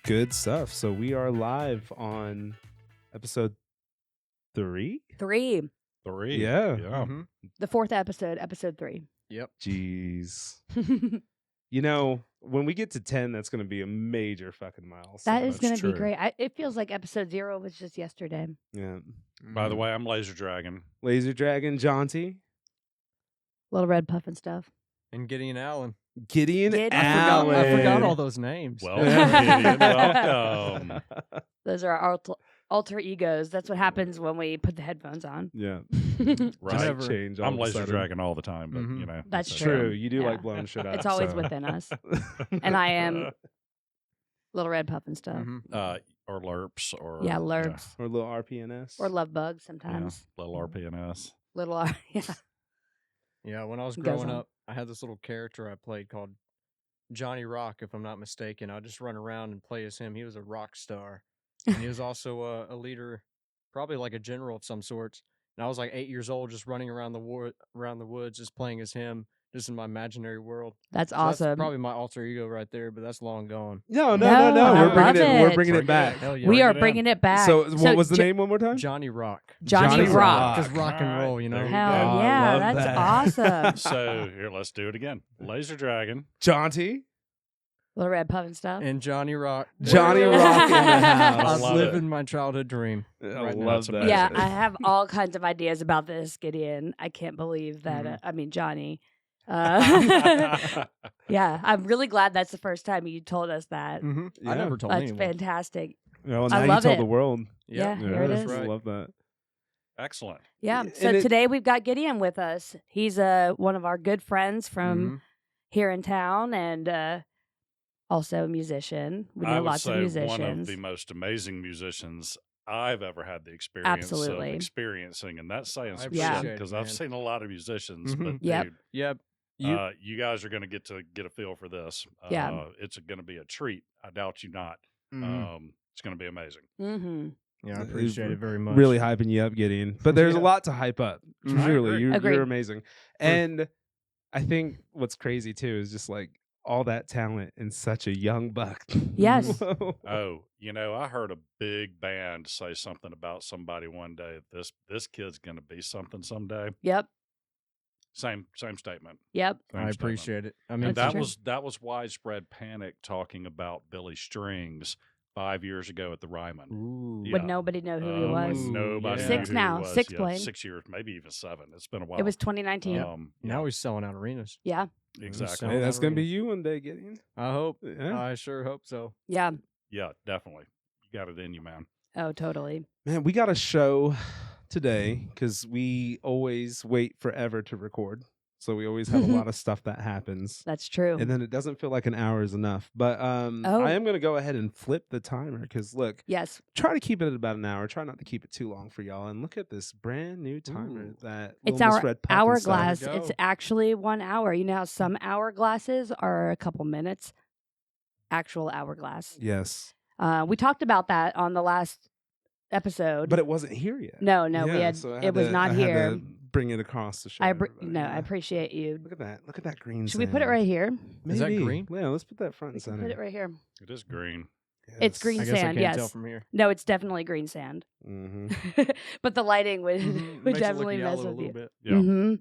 Good stuff. So we are live on episode 3? 3. Yeah. Mm-hmm. The 4th episode, episode 3. Yep. Jeez. You know, when we get to 10, that's going to be a major fucking milestone. That is going to be true. great. It feels like episode 0 was just yesterday. Yeah. By the way, I'm Lazer Dragon. Lazer Dragon, Jaunty, Little Red Puff and stuff. And Gideon Allen. Gideon Gideon. Allen. I forgot all those names. Welcome, Gideon. Welcome. Those are our alter egos. That's what happens when we put the headphones on. Yeah. Right. Never- Change all I'm of a Lazer sudden. Dragon all the time, but Mhm. you know. That's it's True. true. You do Yeah. like blowing shit up. It's always so. within us. And I am Little Red Puff and stuff. Mhm. Or LERPs or Yeah, LERPs. Or a little RPNS. Or Love Bugs Yeah, sometimes. little RPNS. Little R. Yeah. Yeah, when I was Goes growing on. up, I had this little character I played called Johnny Rock, if I'm not mistaken. I'd just run around and play as him. He was a rock star. And he was also a leader, probably like a general of some sorts. And I was like 8 years old, just running around the woods, just playing as him, just in my imaginary world. That's So awesome. That's probably my alter ego right there, but that's long gone. No. No, I We're bringing love it. We're it. bringing it back. Hell yeah. we are it in. bringing it back. So what was the Jo- name one more time? Johnny Rock. Johnny Rock. Just rock and All right. roll, you know? There you Hell go. I yeah, love that's that. awesome. So here, let's do it again. Lazer Dragon. Jaunty. Little Red Puff and stuff. And Johnny Rock. Johnny Rock in the house. I'm love living it. my childhood dream. I Right now. love That's that. Yeah, I have all kinds of ideas about this, Gideon. I can't believe that. Mhm. I mean, Johnny. Yeah, I'm really glad that's the first time you told us that. Mm-hmm. Yeah. I never told That's anyone. fantastic. Well, I now you love told it. the world. Yeah, here it that's is. I Right. love that. Excellent. Yeah. And So it- today we've got Gideon with us. He's one of our good friends from Mhm. here in town and also a musician. We I know would lots of say musicians. one of the most amazing musicians I've ever had the experience Absolutely. of experiencing, and that's saying some Yeah. shit because I've man. seen a lot of musicians, Mhm. but Yep. dude, Yep. you guys are going to get a feel for this. Yeah. It's going to be a treat. I doubt you not. Mhm. It's going to be amazing. Mm-hmm. Yeah, I It's appreciate it very much. Really hyping you up, Gideon. But there's a Yeah. lot to hype up. Mhm. I Truly, agree. you're Agreed. amazing. And I think what's crazy too is just like all that talent in such a young buck. Yes. Whoa. Oh, I heard a big band say something about somebody one day. This kid's going to be something someday. Yep. Same statement. Yep. Same I statement. appreciate it. I And mean, That's that true. was widespread panic talking about Billy Strings 5 years ago at the Ryman. ooh. Yeah. Would nobody know who he was? Ooh, Nobody yeah. knew 6 who now. he was. 6 Yeah, playing. 6 years, maybe even 7. It's been a while. It was 2019. Now he's selling out arenas. Yeah. Exactly. Hey, that's gonna be arenas. you one day, Gideon. I hope. Yeah. I sure hope so. Yeah. Yeah, definitely. You got it in you, man. Oh, totally. Man, we got a show today because we always wait forever to record. So we always have a lot of stuff that happens. That's true. And then it doesn't feel like an hour is enough. But Oh. I am going to go ahead and flip the timer because, look, Yes. try to keep it at about an hour. Try not to keep it too long for y'all. And look at this brand new timer Ooh. that It's Lil Miss our Red Puff and stuff. hourglass. There we It's go. actually 1 hour. You know how some hourglasses are a couple minutes? Actual hourglass. Yes. We talked about that on the last episode. But it wasn't here yet. no, we Yeah, had. so I It had was to- not I had here. to bring it across the show. I everybody. I appreciate you. Look at that. Look at that green Should we put it sand. right here? Maybe. Is that green? Yeah, let's put that front We and can center. put it right here. It is green. It's green I guess sand. I can't tell Yes. from here. No, it's definitely green sand. Hmm But the lighting would Mhm. would Makes it look definitely yellow mess a with little you. bit. Yeah. Mm-hmm.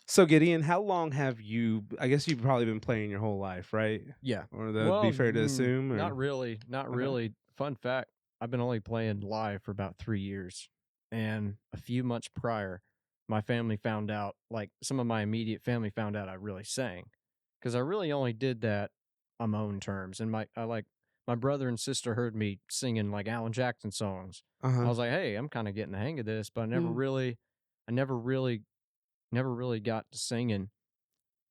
So Gideon, how long have you? I guess you've probably been playing your whole life, right? Yeah. Or that would be fair to assume. Or? Not really. Not Okay. really. Fun fact, I've been only playing live for about 3 years. And a few months prior, my family found out, like some of my immediate family found out I really sang. Because I really only did that on my own terms. And my brother and sister heard me singing like Alan Jackson songs. I Uh-huh. was like, hey, I'm kind of getting the hang of this, but I never really got to singing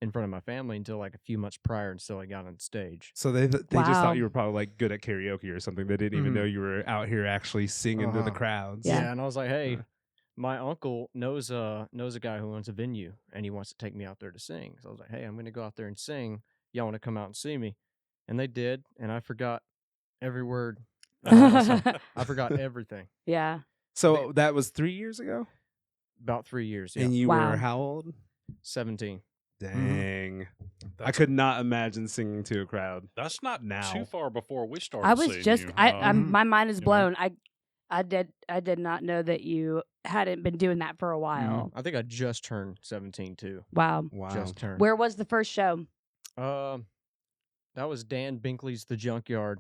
in front of my family until like a few months prior until I got on stage. So they just Wow. thought you were probably like good at karaoke or something. They didn't even Mhm. know you were out here actually singing to the Uh-huh. crowds. Yeah. And I was like, hey, Uh. my uncle knows a guy who owns a venue and he wants to take me out there to sing. So I was like, hey, I'm going to go out there and sing. Y'all want to come out and see me? And they did, and I forgot every word. I forgot everything. Yeah. So that was 3 years ago, About 3 years. Yeah. and you Wow. were how old? 17. Dang. I That's- could not imagine singing to a crowd. That's not Now. too far before we started. I was seeing just you. I'm my mind is you know? blown. I did not know that you hadn't been doing that for a while. I think I just turned 17 too. Wow. Wow. Just turned. Where was the first show? That was Dan Binkley's The Junkyard.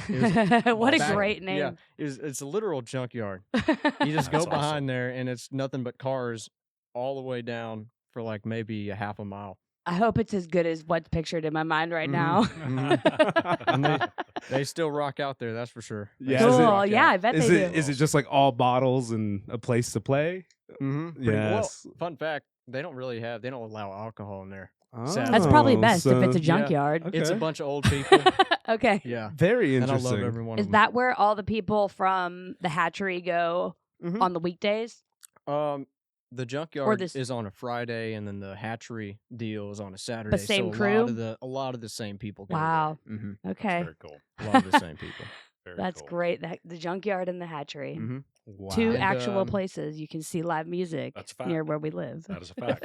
What a Back- great Yeah, name. it's a literal junkyard. You just go That's behind awesome. there, and it's nothing but cars all the way down for like maybe a half a mile. I hope it's as good as what's pictured in my mind right Mhm. now. And they still rock out there, that's for sure. Yeah, is it- Cool. Yeah, I bet Is they it do. is it just like all bottles and a place to play? Mm-hmm. Yes. Well, fun fact: they don't allow alcohol in there. That's probably Oh, best if it's a so- junkyard. It's a Okay. bunch of old people. Okay. Yeah, Very and I interesting. love every one Is of them. that where all the people from the hatchery go Mhm. on the weekdays? The junkyard this- is on a Friday, and then the hatchery deal is on a Saturday. same so crew? a lot of the same people. Wow. Mm-hmm. Okay. Very cool. A lot of the same people. Very That's cool. great. The junkyard and the hatchery. Mm-hmm. Wow. Two And, actual places you can see live music That's a fact. near where we live. That is a I fact.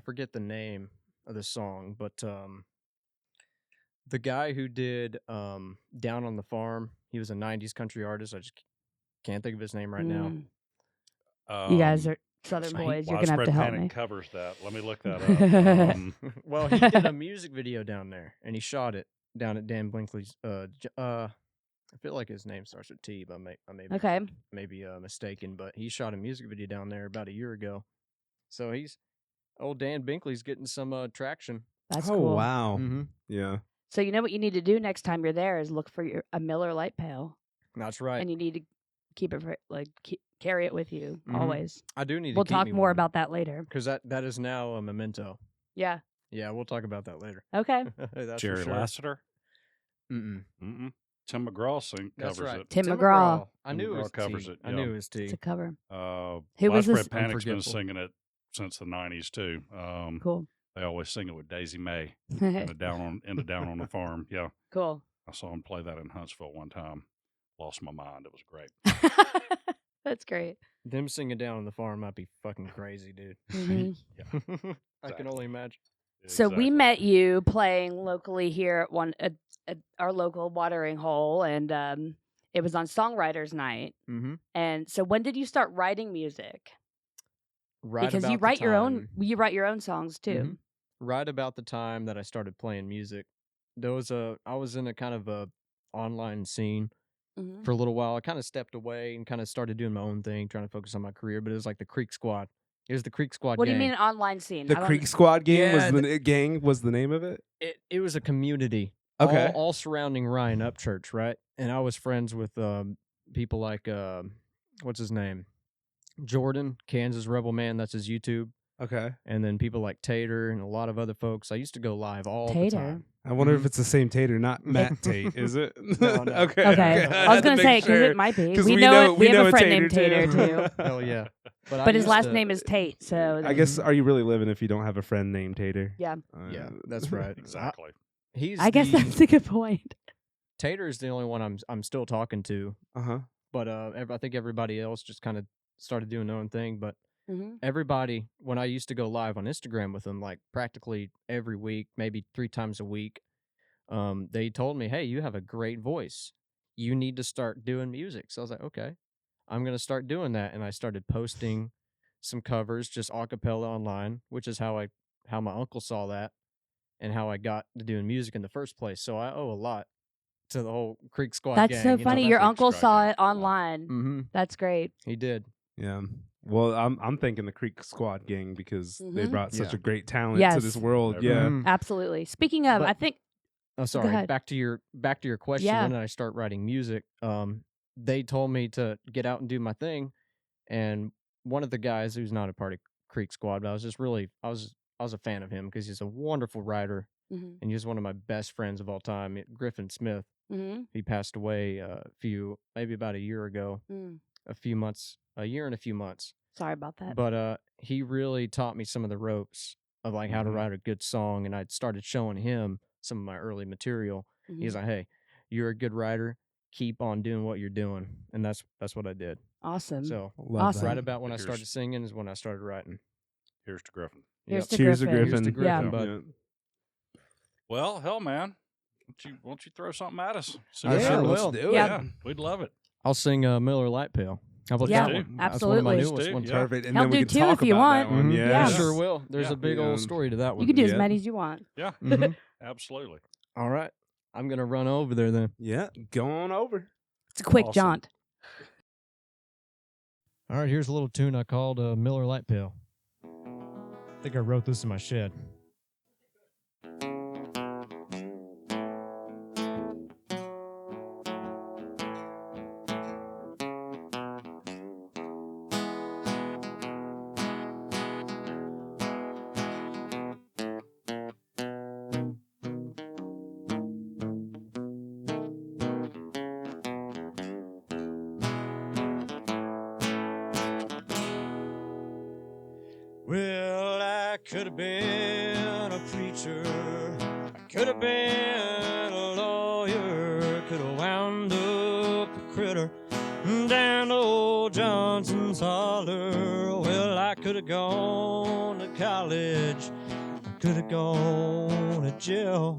forget the name of the song, but the guy who did "Down on the Farm," he was a '90s country artist. I just can't think of his name right now. You guys are gosh, Southern I hate boys. You're gonna have Widespread to help Panic me. covers that. Let me look that up. Well, he did a music video down there, and he shot it down at Dan Blinkley's. I feel like his name starts with T, but I may be Okay. mistaken. But he shot a music video down there about a year ago, so old Dan Binkley's getting some traction. That's Oh cool. wow. Mm-hmm. Yeah. So you know what you need to do next time you're there is look for a Miller Lite pail, That's right. and you need to keep it carry it with you Mhm. always. I do need. We'll to keep talk me more one, about that later. because that is now a memento. Yeah. Yeah, we'll talk about that later. Okay. That's Jerry for sure. Lassiter. Mm-mm. Mm-mm. Tim McGraw That's covers right. it. Tim McGraw. I Tim knew it McGraw was covers T. it, I yeah. knew it was It's T. a cover. Who was this- Widespread Panic's been Unforgettable. singing it since the '90s too. Cool. They always sing it with Daisy May in the Down on the Farm. Yeah, Cool. I saw him play that in Huntsville one time. Lost my mind. It was great. That's great. Them singing down on the farm might be fucking crazy, dude. Mhm. I can Exactly. only imagine. So we Exactly. met you playing locally here at our local watering hole, and it was on Songwriters Night. Mm-hmm. And so when did you start writing music? Right Because about you the write your own time- you write your own songs too. Mhm. Right about the time that I started playing music, I was in a kind of a online scene Mhm. for a little while. I kind of stepped away and kind of started doing my own thing, trying to focus on my career. But it was like the Creek Squad. It was the Creek Squad. What do you gang. mean an online scene? The I don't- Creek Squad game Yeah, was the gang was the name of it. It was a community. Okay. All surrounding Ryan Upchurch, right? And I was friends with people like what's his name? Jordan, Kansas Rebel Man, that's his YouTube. Okay. And then people like Tater and a lot of other folks. I used to go live all the Tater? time. I wonder if Mhm. it's the same Tater, not Matt Tate, is it? No, no. Okay. Okay. I I was had to gonna make say because sure. it might be. 'Cause We we know know- it. we We have know a a friend named Tater, Tater too. too. Hell yeah. I But his used last to- name is Tate, so I guess are you really living if you don't have a friend named Tater? yeah. Yeah, that's right. Exactly. He's I guess the- that's a good point. Tater is the only one I'm still talking to, Uh-huh. but I think everybody else just kind of started doing their own thing. But Mhm. everybody, when I used to go live on Instagram with them, like practically every week, maybe 3 times a week, they told me, "Hey, you have a great voice. You need to start doing music." So I was like, "Okay, I'm gonna start doing that." And I started posting some covers, just a cappella online, which is how my uncle saw that and how I got to doing music in the first place. So I owe a lot to the whole Creek Squad That's gang. so you know? funny. that Your Creek uncle Squad saw gang. it online. Mm-hmm. That's great. He did. Yeah. Well, I'm thinking the Creek Squad gang because they Mhm. brought such Yeah. a great talent to Yes. this world. Never Yeah. Mhm. Absolutely. Speaking of, But- I think Oh, sorry. ahead. Back to your question. Yeah. When did I start writing music? They told me to get out and do my thing, and one of the guys who's not a part of Creek Squad, but I was just really I was a fan of him because he's a wonderful writer Mhm. and he's one of my best friends of all time. Griffin Smith. Mhm. He passed away maybe about a year ago, Mm. a year and a few months. Sorry about that. But he really taught me some of the ropes of like how to Mhm. write a good song, and I'd started showing him some of my early material. He's Mhm. like, "Hey, you're a good writer. Keep on doing what you're doing," and that's what I did. Awesome. So Love Awesome. that. right about when I Here's- started singing is when I started writing. Here's to Griffin. Here's Yep. to Cheers to Griffin. Griffin. Here's to Yeah. Griffin, bud. Yeah. Well, hell, man. Why don't you throw something at us? See I what sure happens. will. Let's do Yeah. it. We'd love it. I'll sing Miller Lite Pale. How about Yeah, that one? absolutely. That's one of my Absolutely. newest Do, ones. yeah. Perfect. And He'll then we do can two talk if you about want. that one. Mhm. Yeah. I Yeah. sure will. There's Yeah. a big Yeah. old story to that one. You can do as Yeah. many as you want. Yeah, Mhm. absolutely. All right. I'm going to run over there then. Yeah. Go on over. It's a quick Awesome. jaunt. All right, here's a little tune I called Miller Lite Pale. I think I wrote this in my shed. Well, I could have been a preacher. I could have been a lawyer. Could have wound up a critter down to old Johnson's holler. Well, I could have gone to college. I could have gone to jail.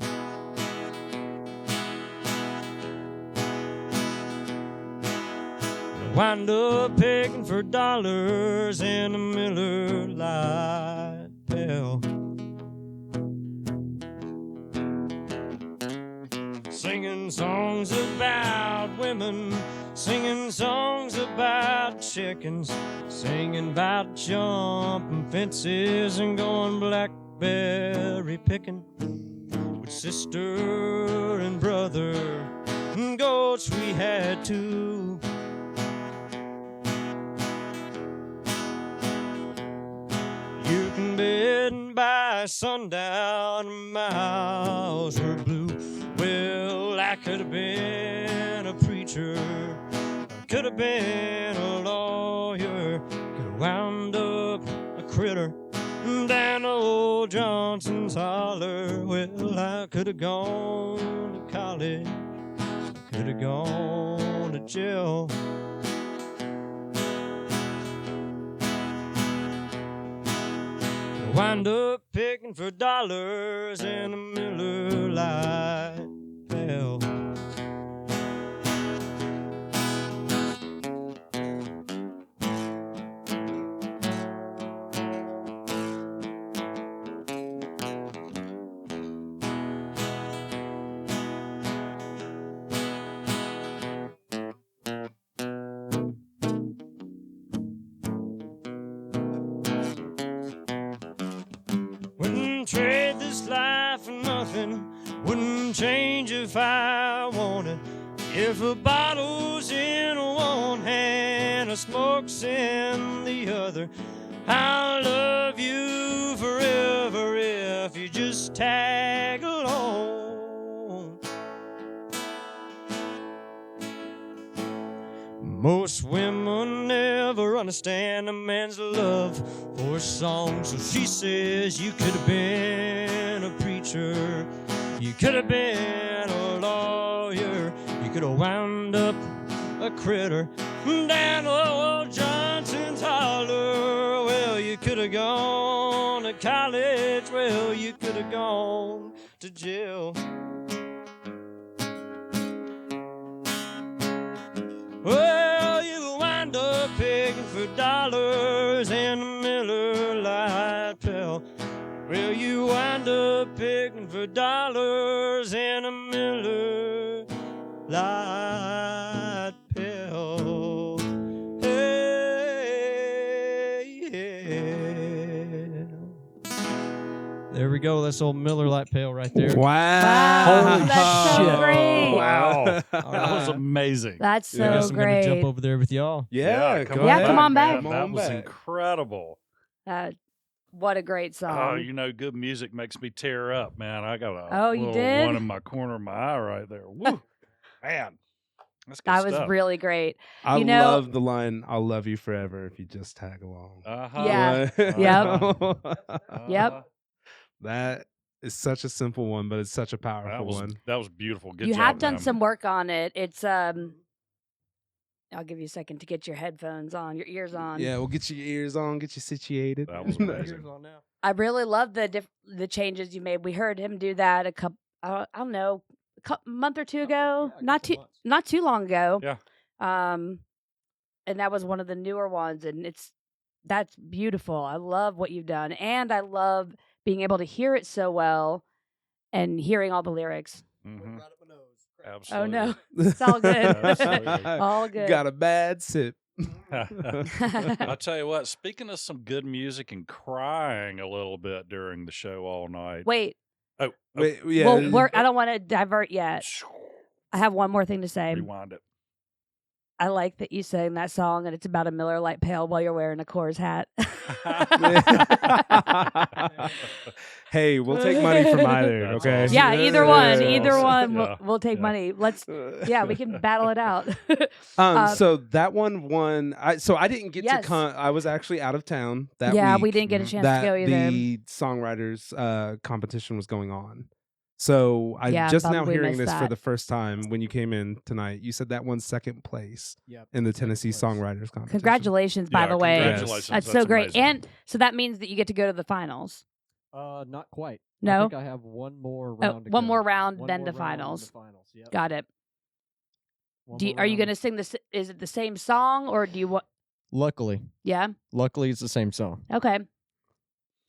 Wind up begging for dollars in a Miller Lite Pale. Singing songs about women, singing songs about chickens, singing about jumping fences and going blackberry picking with sister and brother and goats we had too. You can bet by sundown my eyes were blue. Well, I could have been a preacher, I could have been a lawyer, could have wound up a critter down to old Johnson's holler. Well, I could have gone to college, could have gone to jail. Wind up picking for dollars in a Miller Lite Pale. Wouldn't trade this life for nothing. Wouldn't change if I wanted. If a bottle's in one hand, a smoke's in the other, I'll love you forever if you just tag along. Most women never understand a man's love for a song. So she says you could have been a preacher, you could have been a lawyer, you could have wound up a critter down old Johnson's holler. Well, you could have gone to college, well, you could have gone to jail. Well, you wind up picking for dollars in a Miller Lite Pale. Well, you wind up picking for dollars in a Miller Lite Pale. Hey, yeah. There we go. That's old Miller Lite Pale right there. Wow. Holy that's so shit. great. Wow. All That was right. amazing. That's I so guess I'm gonna great. jump over there with y'all. Yeah, come go Yeah, ahead. come on back. man. Come That on was back. incredible. What a great Oh, song. you know, good music makes me tear up, man. I got a Oh, you little did? one in my corner of my eye right there. Woo, man, that's good That was stuff. really great. I You know- love the line, I'll love you forever if you just tag along. Uh-huh. Yeah. Yep. That is such a simple one, but it's such a powerful one. That was beautiful. Good You job, have done man. some work on it. It's I'll give you a second to get your headphones on, your ears on. Yeah, we'll get your ears on, get you situated. That was amazing. Ears on now. I really love the changes you made. We heard him do that a couple, I don't know, month or two ago. yeah, a not couple months. not too long ago. Yeah. And that was one of the newer ones, and that's beautiful. I love what you've done, and I love being able to hear it so well, and hearing all the lyrics. Mhm. Right up my nose. Oh Absolutely. no, it's all good. Absolutely. All good. Got a bad sip. I'll tell you what, speaking of some good music and crying a little bit during the show all night. Wait, Oh, Wait, yeah. well, I don't want to divert yet. I have one more thing to say. rewind it. I like that you sang that song, and it's about a Miller Lite Pale while you're wearing a Coors hat. Hey, we'll take money from either. That's Okay. awesome. Yeah, either one, That's either awesome. one. Yeah. We'll take Yeah. money. Let's. Yeah, we can battle it out. So that one won. So I didn't get Yes. to come. I was actually out of town that yeah, week. we didn't get a Mhm. chance that to go either. the songwriters competition was going on. So I Yeah, just bummed now we hearing missed this for that. the first time when you came in tonight. You said that won second place Yep. in the second Tennessee place. Songwriters competition. Congratulations, by Yeah, the way. congratulations. That's so great. amazing. And so that means that you get to go to the finals. Not quite. No? I think I have one more round. to one go. more round, One then more to round, finals. then to finals. Yep. Got it. One Do you, more are you round. going to sing this? Is it the same song, or do you want? Luckily, Yeah. it's the same song. Okay.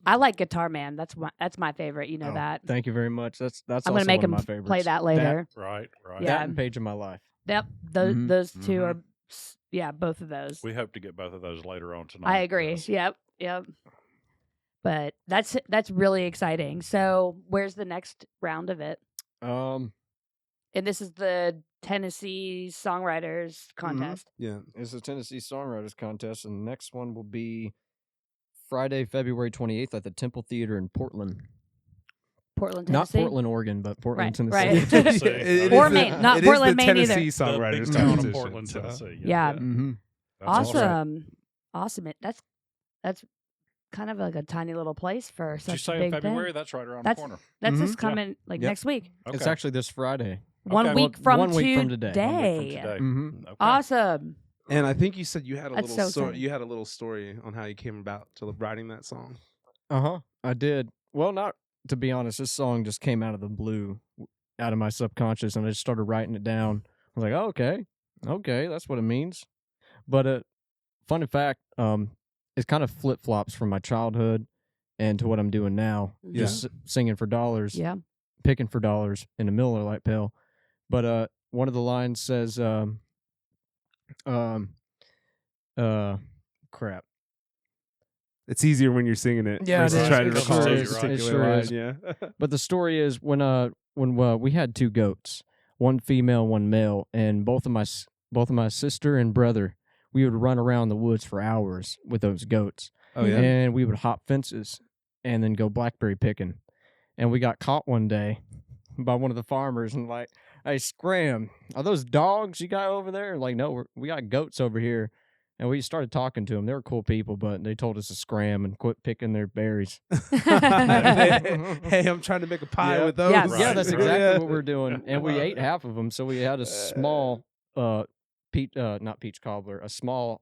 I like Guitar Man. That's my favorite. You know Oh, that. Thank you very much. That's I'm also going to make one him of my favorites. play that later. Right, right. Yeah. That and Page of My Life. Yep. Those Mhm. those two Mhm. are. Yeah, both of those. We hope to get both of those later on tonight. I agree. Yes. Yep. Yep. But that's really exciting. So where's the next round of it? Um, And this is the Tennessee Songwriters Contest. Yeah. it's the Tennessee Songwriters Contest, and the next one will be Friday, February 28th at the Temple Theater in Portland. Portland, Not Tennessee. Portland, Oregon, but Portland, Right, Tennessee. right. Tennessee. It Or is the- Maine, not it is Portland, the Maine either. Tennessee The Songwriters big town of competition, Portland, so. Tennessee. Yeah. Mm-hmm. That's Awesome. Awesome. That's kind of like a tiny little place for Did such you say a in big February? thing. That's right around That's- the corner. That's Mhm. just Yeah. coming like Yep. next week. Okay. It's actually this Friday. One Okay. week from 1 week from today. today. 1 week from today. Mm-hmm. Okay. Awesome. And I think you said you had a That's little so story. exciting. You had a little story on how you came about to writing that song. I did. Well, not to be honest. This song just came out of the blue, out of my subconscious, and I just started writing it down. I was like, oh, okay, that's what it means. But funny fact, it kind of flip flops from my childhood and to what I'm doing now. Mhm. Just singing for dollars, Yeah. picking for dollars in a Miller Lite pail. But one of the lines says, crap. It's easier when you're singing it. Yeah, it versus is. trying to It recall sure a is. It particular sure line. is. Yeah. But the story is when we had two goats, one female, one male, and both of my sister and brother, we would run around the woods for hours with those goats, Oh yeah. and we would hop fences and then go blackberry picking. And we got caught one day by one of the farmers, and like, hey, Scram, are those dogs you got over there? Like, no, we got goats over here. And we started talking to them. They were cool people, but they told us to scram and quit picking their berries. Hey, I'm trying to make a pie Yeah. with those. Yes. Yeah, that's Right. exactly Yeah. what we're doing. And we ate half of them, so we had a small not peach cobbler, a small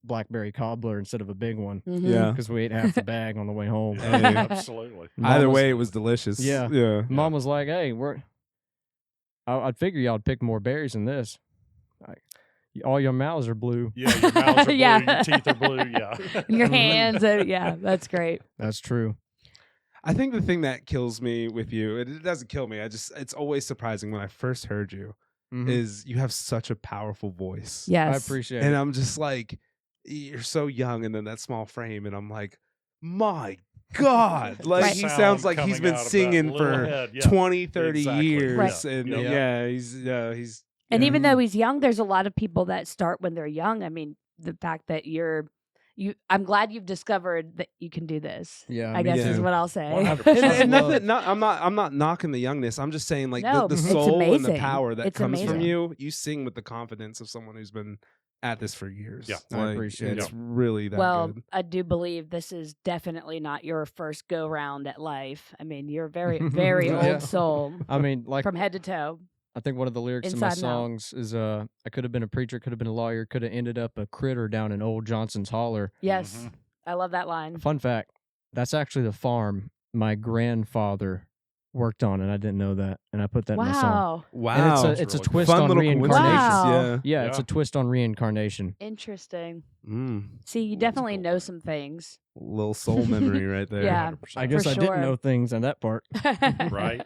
blackberry cobbler instead of a big one, Mhm. Yeah. because we ate half the bag on the way home. Hey. Absolutely. Mom Either was- way, it was delicious. Yeah. Yeah. Mom was like, "Hey, I'd figure y'all'd pick more berries than this. Like, all your mouths are blue." Yeah, your mouths are blue, Yeah. your teeth are blue. Yeah. And your hands. Yeah, that's great. That's true. I think the thing that kills me with you, it doesn't kill me. It's always surprising when I first heard you, Mhm. is you have such a powerful voice. Yes. I appreciate And it. I'm just like, you're so young and then that small frame. And I'm like, my God. Like, Right. he Sound sounds like he's coming been out of that singing little for head. Yeah. 20, 30 Exactly. years. Right. And Yeah. he's And yeah. even though he's young, there's a lot of people that start when they're young. I mean, the fact that I'm glad you've discovered that you can do this. Yeah, I me guess is too. what I'll say. 100%. and love- nothing. I'm not knocking the youngness. I'm just saying, like No, the it's soul and the amazing. power that It's comes from amazing. you. You sing with the confidence of someone who's been at this for years. Yeah. I Like, appreciate it's it. really that Well, good. I do believe this is definitely not your first go round at life. I mean, you're very, very Yeah. old soul I mean, like from head to toe. I think one of the lyrics in my Inside and Out. songs is I could have been a preacher, could have been a lawyer, could have ended up a critter down in old Johnson's Holler. Yes, I love that line. Fun fact, that's actually the farm my grandfather worked on, and I didn't know that, and I put that in my song. Wow, And Wow. it's a really twist Fun on little reincarnation. coincidence. Wow. Yeah, it's Yeah. a twist on reincarnation. interesting. Yeah. Mm. See, you That's definitely cool. know some things. Little soul memory right there. Yeah. 100%. I guess I sure. didn't know things on that part. Right?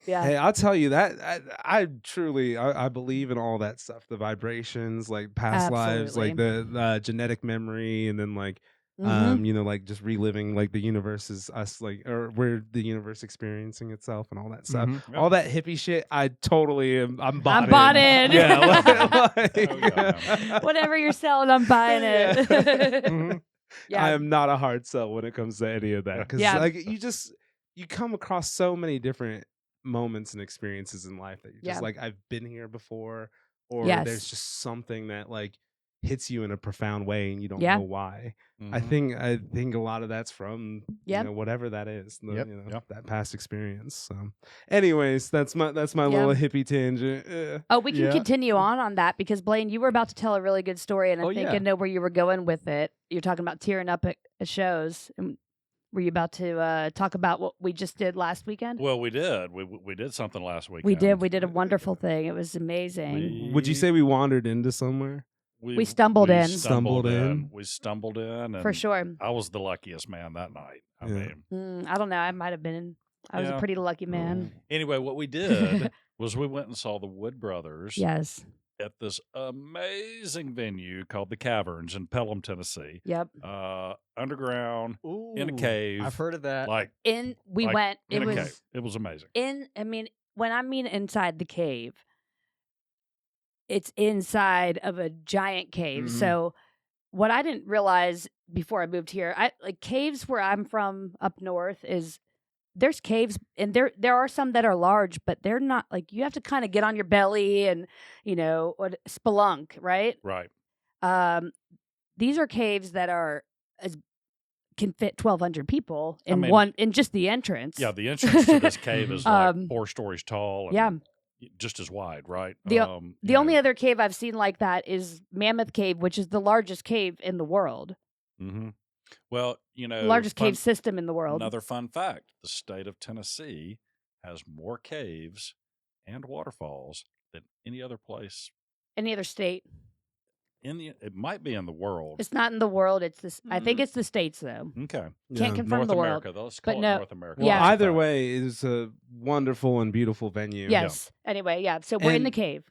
Yeah. Hey, I'll tell you that I truly I believe in all that stuff, the vibrations, like past lives, like the genetic memory, and then like Mhm. you know, like just reliving like the universe is us, like, or where the universe experiencing itself and all that stuff. Mhm. All that hippie shit, I totally am. I'm bought I'm bought in. Yeah. Oh, yeah. Whatever you're selling, I'm buying it. Mhm. Yeah. I am not a hard sell when it comes to any of that, because Yeah. like you come across so many different moments and experiences in life that you're just Yeah. like, I've been here before, or Yes. there's just something that like hits you in a profound way and you don't Yeah. know why. I Mhm. think a lot of that's from Yep. you know, whatever that is, Yep. Yep. That past experience. So, anyways, that's my little hippie tangent. Oh, we can Yeah. continue on that because Blaine, you were about to tell a really good story, and I Oh, think yeah. I know where you were going with it. You're talking about tearing up at shows. And were you about to talk about what we just did last weekend? Well, we did. We did something last weekend. We did. We did a wonderful thing. It was amazing. Would you say we wandered into somewhere? We stumbled in. Stumbled in. We stumbled in. And For sure. I was the luckiest man that night. I Yeah. mean, I don't know. I might have been. I was a Yeah. pretty lucky man. anyway, what we did was we went and saw the Wood Brothers Yes. at this amazing venue called the Caverns in Pelham, Tennessee. Yep. Underground, in a Ooh, cave. I've heard of that. Like We Like, went. in It a was cave. It was amazing. when I mean inside the cave, it's inside of a giant cave. Mhm. So what I didn't realize before I moved here, I like caves where I'm from up north is there's caves and there are some that are large, but they're not like you have to kind of get on your belly and what spelunk, right? Right. These are caves that are can fit 1,200 people I in mean- in just the entrance. Yeah, the entrance to this cave is like Um, 4 stories tall and yeah. just as wide, right? The you only know. other cave I've seen like that is Mammoth Cave, which is the largest cave in the world, Mhm. Well, largest fun- cave system in the world. Another fun fact: the state of Tennessee has more caves and waterfalls than any other place Any other state? it might be in the world. It's not in the world. It's this. I think Mm. it's the states though. Okay, Can't confirm North the world. America. Let's But call it no- North America. Well, Yeah. That's a either fact. way, it's a wonderful and beautiful venue. Yes. Anyway, yeah. So we're in the And- cave.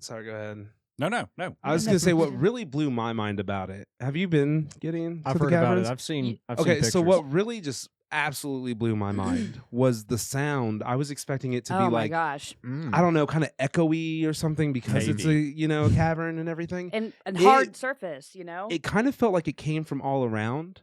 Sorry, go ahead. No. I was No, gonna say what no. really blew my mind about it. Have you been, Gideon? I've to the heard about Caverns? it. I've seen Okay, pictures. so what really just absolutely blew my mind was the sound. I was expecting it to be Oh my like, gosh. I don't know, kind of echoey or something because it's a Cavey. a cavern and everything. And It- hard surface. It kind of felt like it came from all around,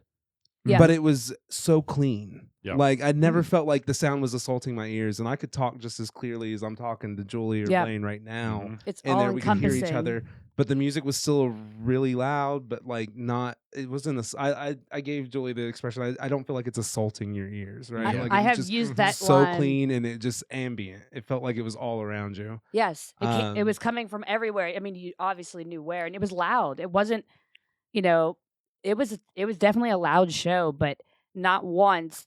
Yeah. but it was so clean. Yeah. Like I never Mm. felt like the sound was assaulting my ears, and I could talk just as clearly as I'm talking to Julie or Yeah. Blaine right now. Mhm. It's And all there we could hear encompassing. each other, but the music was still really loud, but like not. It wasn't. I gave Julie the expression. I don't feel like it's assaulting your ears, right? Yeah. Like, I it was have just used that so line. clean and it just ambient. It felt like it was all around you. Yes, it Um, was coming from everywhere. I mean, you obviously knew where, and it was loud. It wasn't, it was definitely a loud show, but not once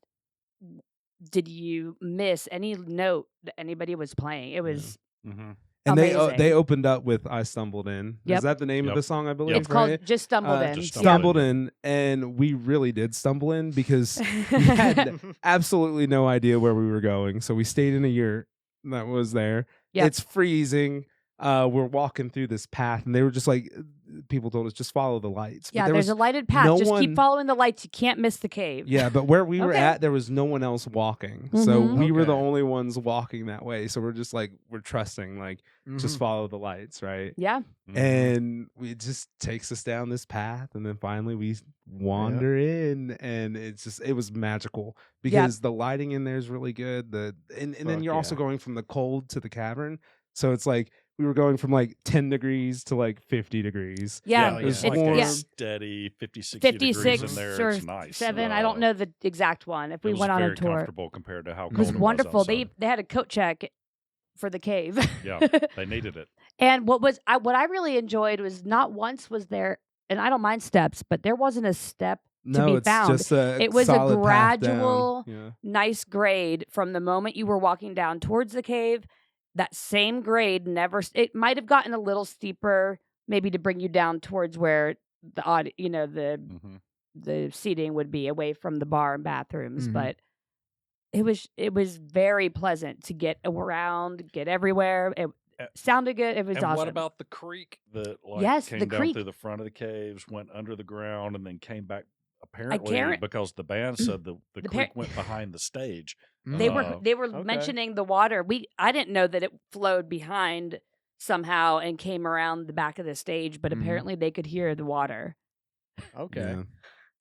did you miss any note that anybody was playing. It was Mhm. And amazing. they opened up with "I Stumbled In." Yep. Is that the name of Yep. the song? I believe it's called right? Just Stumbled In. Just Yeah. Stumbled in, and we really did stumble in because we had absolutely no idea where we were going. So we stayed in a yurt that was there. Yep. It's freezing. We're walking through this path, and they were just like, people told us just follow the lights. But Yeah, there there's was a lighted path. no Just one- keep following the lights. You can't miss the cave. Yeah, but where we were Okay. at, there was no one else walking. So Mhm. we were the Okay. only ones walking that way. So we're just like, we're trusting, like, just follow the lights, right? Yeah. Mhm. And it just takes us down this path, and then finally we wander in, and it was magical because the lighting in there is really good. And then Fuck you're also yeah. going from the cold to the cavern, so it's like we were going from like 10 degrees to like 50 degrees. Yeah. it was like warm. a steady 50, 60 degrees 56 in there. or It's nice. 7. I don't know the exact one. If we it was went on very a tour, comfortable compared to how it cold was it wonderful. Was They outside. had a coat check for the cave. Yeah, they needed it. And what I really enjoyed was not once was there, and I don't mind steps, but there wasn't a step to be it's found. just a It was a solid path down. gradual, Yeah. nice grade from the moment you were walking down towards the cave. That same grade it might have gotten a little steeper, maybe to bring you down towards where the seating would be away from the bar and bathrooms, but it was very pleasant to get around, get everywhere. It sounded good. It was And awesome. what about the creek that Yes, came the down creek. through the front of the caves, went under the ground, and then came back? can't- Apparently, because the band said the The creek went behind the stage. They were okay. mentioning the water. I didn't know that it flowed behind somehow and came around the back of the stage, but apparently they could hear the water. Okay. Yeah.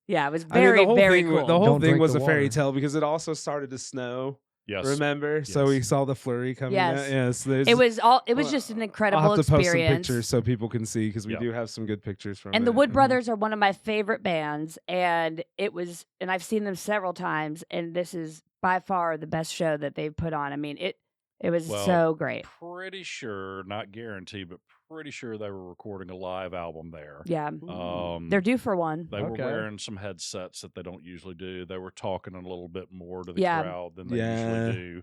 Yeah, it was I mean, very, the whole very thing, cool. The whole Don't thing drink was the a fairy water. tale because it also started to snow. Yes. Remember? So we saw the flurry coming. Yes. Yes. There's, It was well, just an incredible I'll have to post some experience. pictures so people can see because we Yeah. do have some good pictures from And it. the Wood Brothers are one of my favorite bands, and I've seen them several times, and this is by far the best show that they've put on. I mean, it was Well, so great. Pretty sure, not guaranteed, but pretty sure they were recording a live album there. Yeah, Um, they're due for one. They were Okay. wearing some headsets that they don't usually do. They were talking a little bit more to the Yeah. crowd than they Yeah. usually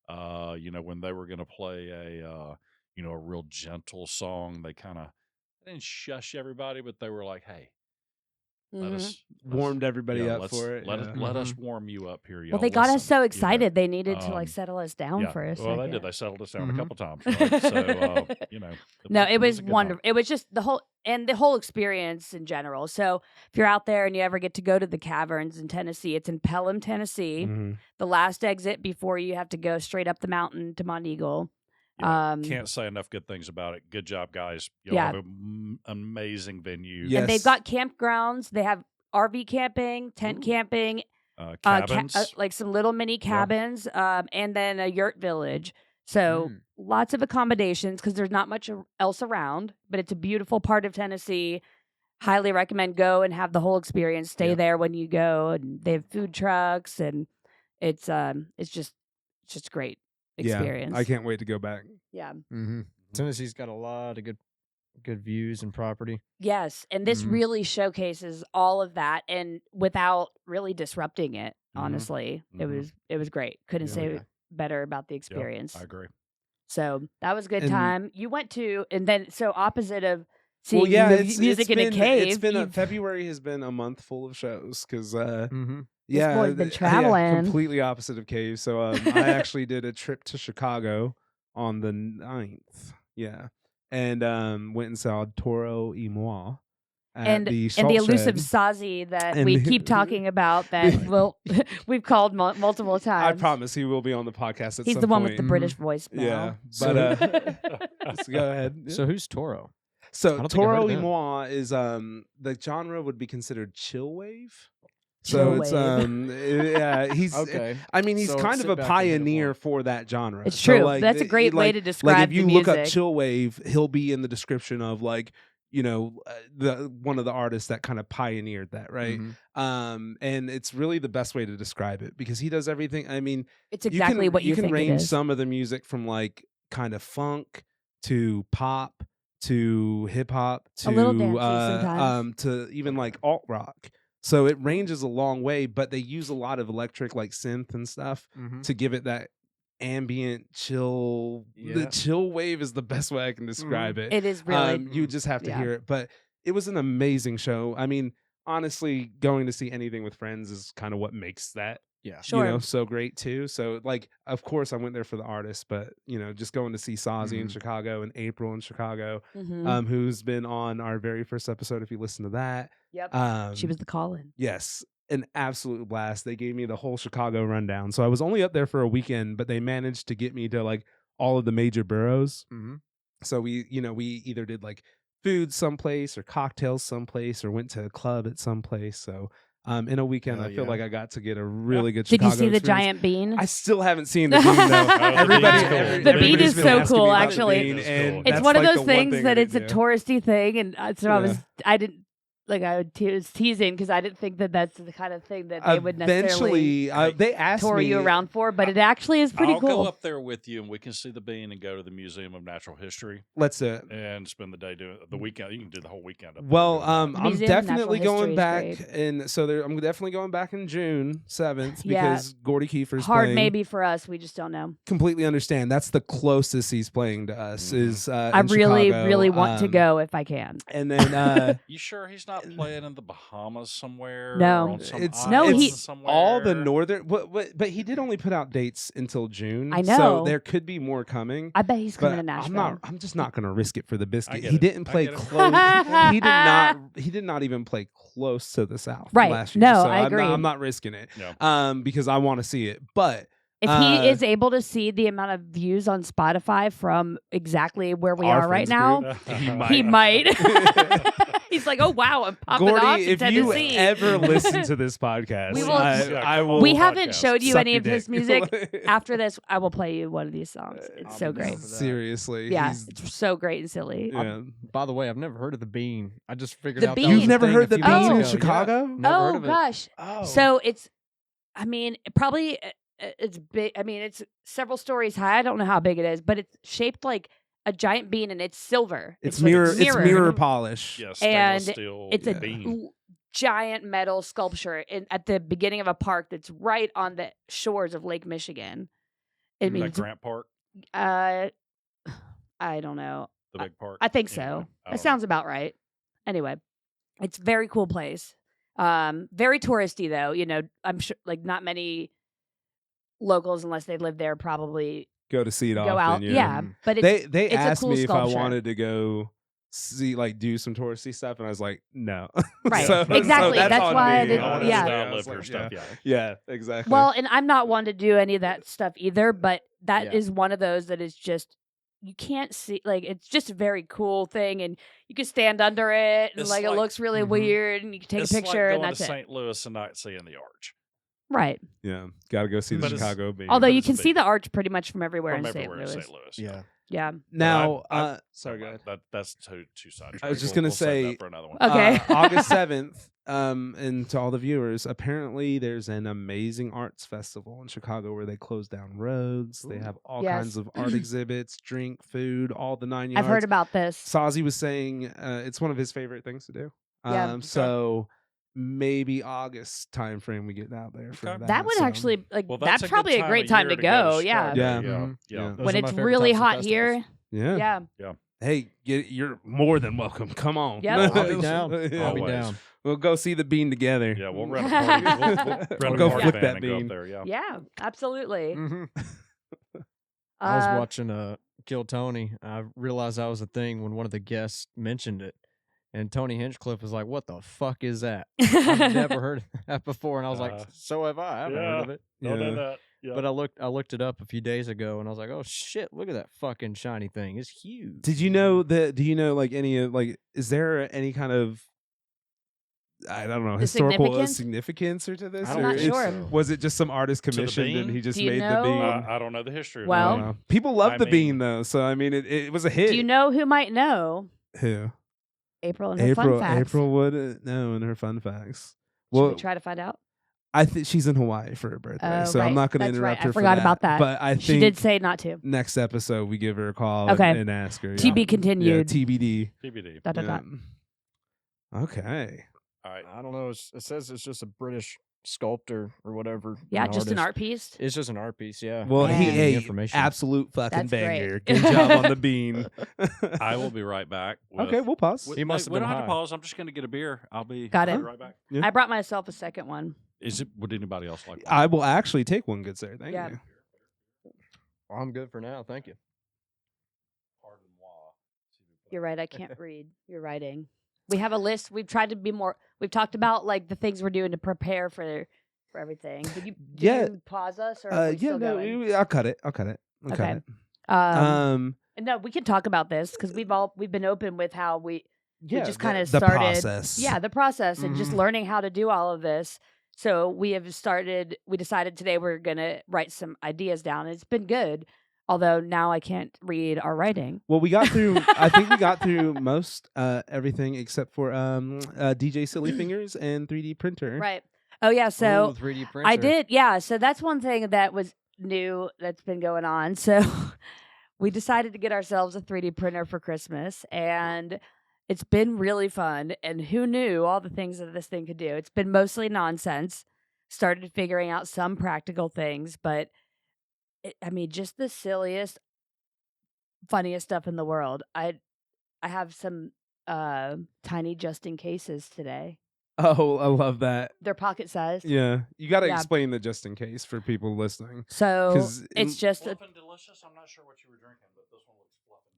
do. When they were going to play a real gentle song, they didn't shush everybody, but they were like, "Hey, let Mhm. us Warmed everybody yeah, up let's- for it. Let yeah. us let us warm you up here, y'all. Well, they got us Listen," so you know. excited. They needed to Um, settle us down Yeah. for a Well, they second. did. They settled us down a Mhm. couple times, right? So, No, it was a good wonderful. night. It was just the whole experience in general. So if you're out there and you ever get to go to the Caverns in Tennessee, it's in Pelham, Tennessee. Mhm. The last exit before you have to go straight up the mountain to Monteagle. Yeah, can't say enough good things about it. Good job, guys. Y'all Yeah. have an amazing venue. Yeah. And they've Yes. got campgrounds. They have RV camping, tent camping, Cabins. like some little mini cabins, and then a yurt village. So lots of accommodations because there's not much else around, but it's a beautiful part of Tennessee. Highly recommend go and have the whole experience. Stay Yeah. there when you go, and they have food trucks, and it's just great experience. Yeah. I can't wait to go back. Yeah. Tennessee's got a lot of good views and property. Yes, and this Mhm. really showcases all of that, and without really disrupting it. Honestly, Mhm. it was great. Couldn't Yeah, say okay. better about the Yeah, experience. I agree. So that was a good And- time. You went to, and then so opposite of seeing Well, yeah, music in a cave. It's been you've- February has been a month full of shows because Mm-hmm. yeah, boy's been yeah, traveling. completely opposite of Cave. So I actually did a trip to Chicago on the 9th. Yeah, and went and saw Toro y Moi at and the the Salt elusive Shed. Sazi that And we the- keep talking about that we've called multiple I times. promise he will be on the podcast at He's some the one point. with the British voice now. Yeah, So- but let's go ahead. Yeah. So who's Toro? So don't think I heard Toro of y them. Moi is the genre would be considered chill wave. Chill So it's wave. yeah, he's Okay. I mean he's So kind sit of a back and hit it pioneer more. for that genre. It's So, true. like, That's a great way to describe like if you the look up music. chill wave, he'll be in the description of like the one of the artists that kind of pioneered that, right? Mhm. And it's really the best way to describe it because he does everything. I mean, It's exactly what you can think it range is. some of the music from like kind of funk to pop to hip hop to A little dancey sometimes. to even like alt rock. So it ranges a long way, but they use a lot of electric like synth and stuff Mhm. to give it that ambient chill. The Yeah. chill wave is the best way I can describe it. It is really. You just have to yeah. hear it, but it was an amazing show. I mean, honestly, going to see anything with friends is kind of what makes that Yeah. Sure. so great too. So like, of course, I went there for the artist, but just going to see Sazi in Mhm. Chicago and April in Chicago, Mhm. who's been on our very first episode. If you listen to that, Yep. She was the call-in. yes, an absolute blast. They gave me the whole Chicago rundown. So I was only up there for a weekend, but they managed to get me to like all of the major boroughs. Mhm. So we either did like food someplace or cocktails someplace or went to a club at some place. So in a weekend, Hell I feel yeah. like I got to get a really good Did you Chicago see the experience. giant bean? I still haven't seen the bean though. The bean's cool. The bean everybody's is been so asking cool, me about the actually. bean, It's and cool. It's that's one of like those the one things thing that I it's a didn't do. touristy thing, and so Yeah. I didn't. like I was teasing because I didn't think that that's the kind of thing that they would necessarily Eventually, they asked tour me you around for, but it actually is pretty I'll cool. go up there with you, and we can see the bean and go to the Museum of Natural History Let's do it. and spend the day doing the weekend. You can do the whole weekend up there. Well, doing that. I'm Museum of definitely Natural going History back, is great. and so I'm definitely going back in June 7th Yeah. because Gordy Kiefer's Hard playing. maybe for us, we just don't know. Completely understand. That's the closest he's playing to us. Is I in really, Chicago. really want to go if I can. And then You sure he's not playing in the Bahamas somewhere? No. or on some It's- No, island he- somewhere? all the northern, but he did only put out dates until June. I so know. there could be more coming. I bet he's coming But to Nashville. I'm just not going to risk it for the biscuit. get He it. didn't I play get it. close. He did not even play close to the South Right. last year. No, so I agree. I'm not risking it. Yeah. Because I want to see it. But If he is able to see the amount of views on Spotify from exactly where we Our are right friends now, group, he might. He's like, oh wow, I'm popping off Gordy, in if you Tennessee. ever listen to this podcast, We will- I will. we haven't podcast. showed you suck any your of his dick. music. After this, I will play you one of these songs. It's I'll so be down great. for that. Seriously, Yeah, he's- it's so great and silly. yeah. By the way, I've never heard of the Bean. I just figured The out Bean? that was You've a never thing heard a the few Bean months in ago. Yeah. Chicago? Never heard Oh of it. gosh. Oh, So it's, I mean, probably it's big. I mean, it's several stories high. I don't know how big it is, but it's shaped like a giant bean and it's silver. it's like mirror. It's mirrored. mirror polish. Yeah, And stainless steel It's a bean. giant metal sculpture at the beginning of a park that's right on the shores of Lake Michigan. I mean, That it's- Grant Park, I don't know. the big park. I think Anyway, so. I That don't know. sounds about right. Anyway, it's a very cool place. Very touristy though. You know, I'm sure like not many locals, unless they live there, probably Go to see it go often. out. Yeah, but it's They it's a asked cool me if I sculpture. wanted to go see do some touristy stuff, and I was like, no. Right. So Exactly. That's on why I me. didn't- I want to yeah. just I outlive was her like, stuff. yeah. Yeah. Yeah, exactly. Well, and I'm not one to do any of that stuff either, but that Yeah. is one of those that is just you can't see, like, it's just a very cool thing, and you can stand under it, and It's like it like- looks really Mhm. weird, and you can take It's a picture, like and going that's to it. St. Louis and not seeing the arch. Right. yeah, got to go see the But it's- Chicago Bean. Although but you it's can big. see the arch pretty much from everywhere From in St. everywhere in Louis. St. Louis. Yeah. Yeah. now, I- sorry, go ahead. That's two sides. I was just gonna say- that for another one. Okay. August 7th, and to all the viewers, apparently there's an amazing arts festival in Chicago where they close down roads. They have all Yes. kinds of art exhibits, drink, food, all the 9 yards. I've heard about this. Sazi was saying it's one of his favorite things to do. Yeah. So maybe August time frame we get out there for Okay. that. That would so- actually, like, Well, that's a good probably a time great of time year to go. Yeah. start Yeah. it. Yeah. Mhm. Yeah. Yeah. Those When are my it's favorite really types of hot festivals. here. Yeah. Yeah. Hey, you're more than welcome. Come on. Yep. I'll be down. Yeah. I'll be Always. down. We'll go see the bean together. Yeah, we'll rent a party. We'll rent We'll a go party flip van that and go bean. up there. Yeah. Yeah, absolutely. Mhm. I was Uh, watching Kill Tony. I realized that was a thing when one of the guests mentioned it. And Tony Hinchcliffe was like, "What the fuck is that? I've never heard of that before." And I was like, "So have I. I haven't heard of it." Don't Yeah. do that. Yeah. But I looked it up a few days ago, and I was like, "Oh shit! Look at that fucking shiny thing. It's huge." Did you know that? Do you know any of is there any kind of I don't know The historical significance? significance or to this? I'm or not it's- sure. Was it just some artist the commissioned and bean? he just Do you made know? the bean? I don't know the history of Well- I that. don't know. People love I the bean mean- though, so I mean it was a hit. Do you know who might know? Who? April and her fun facts. April would know in her fun facts. Should Well, we try to find out? I think she's in Hawaii for her birthday, Oh, so right. I'm not going to That's interrupt right. I her. forgot for about that. But I She think did say not to. next episode we give her a call Okay. and ask her. To be Yeah, continued. TBD. TBD. Dot, dot, dot. Yeah. Okay. All right. I don't know. It says it's just a British sculptor or whatever. Yeah, just an artist. art piece. It's just an art piece. Yeah. Well, Yeah. he Giving me hey, information. absolute fucking That's great. banger. Good job on the bean. I will be right back. With, Okay, we'll pause. with- He must have we been don't have to high. pause. I'm just going to get a beer. I'll be Got I'll it. be right back. Yeah. I brought myself a second one. Would anybody else like one? I will actually take one, good sir. Thank Yeah. you. I'm good for now. Thank you. You're right. I can't read. You're writing. We have a list. We've tried to be more. We've talked about like the things we're doing to prepare for everything. Did Yeah. you pause us or are we Yeah, still no, going? I'll cut it. I'll cut it. Okay. Um, No, we can talk about this because we've been open with how we just kinda the started- process. yeah, the process and just Mhm. learning how to do all of this. So we decided today we're going to write some ideas down. It's been good. Although now I can't read or writing. Well, we got through. I think we got through most everything except for DJ Silly Fingers and 3D printer. Right. Oh yeah. So 3D printer. I did. Yeah. So that's one thing that was new that's been going on. So we decided to get ourselves a 3D printer for Christmas, and it's been really fun. And who knew all the things that this thing could do? It's been mostly nonsense. Started figuring out some practical things, but I mean, just the silliest, funniest stuff in the world. I have some tiny just in cases today. Oh, I love that. They're pocket sized. Yeah, you got to Yeah. explain the just in case for people listening. So 'Cause it's just a Fluff and delicious. I'm not sure what you were drinking, but this one looks fluff and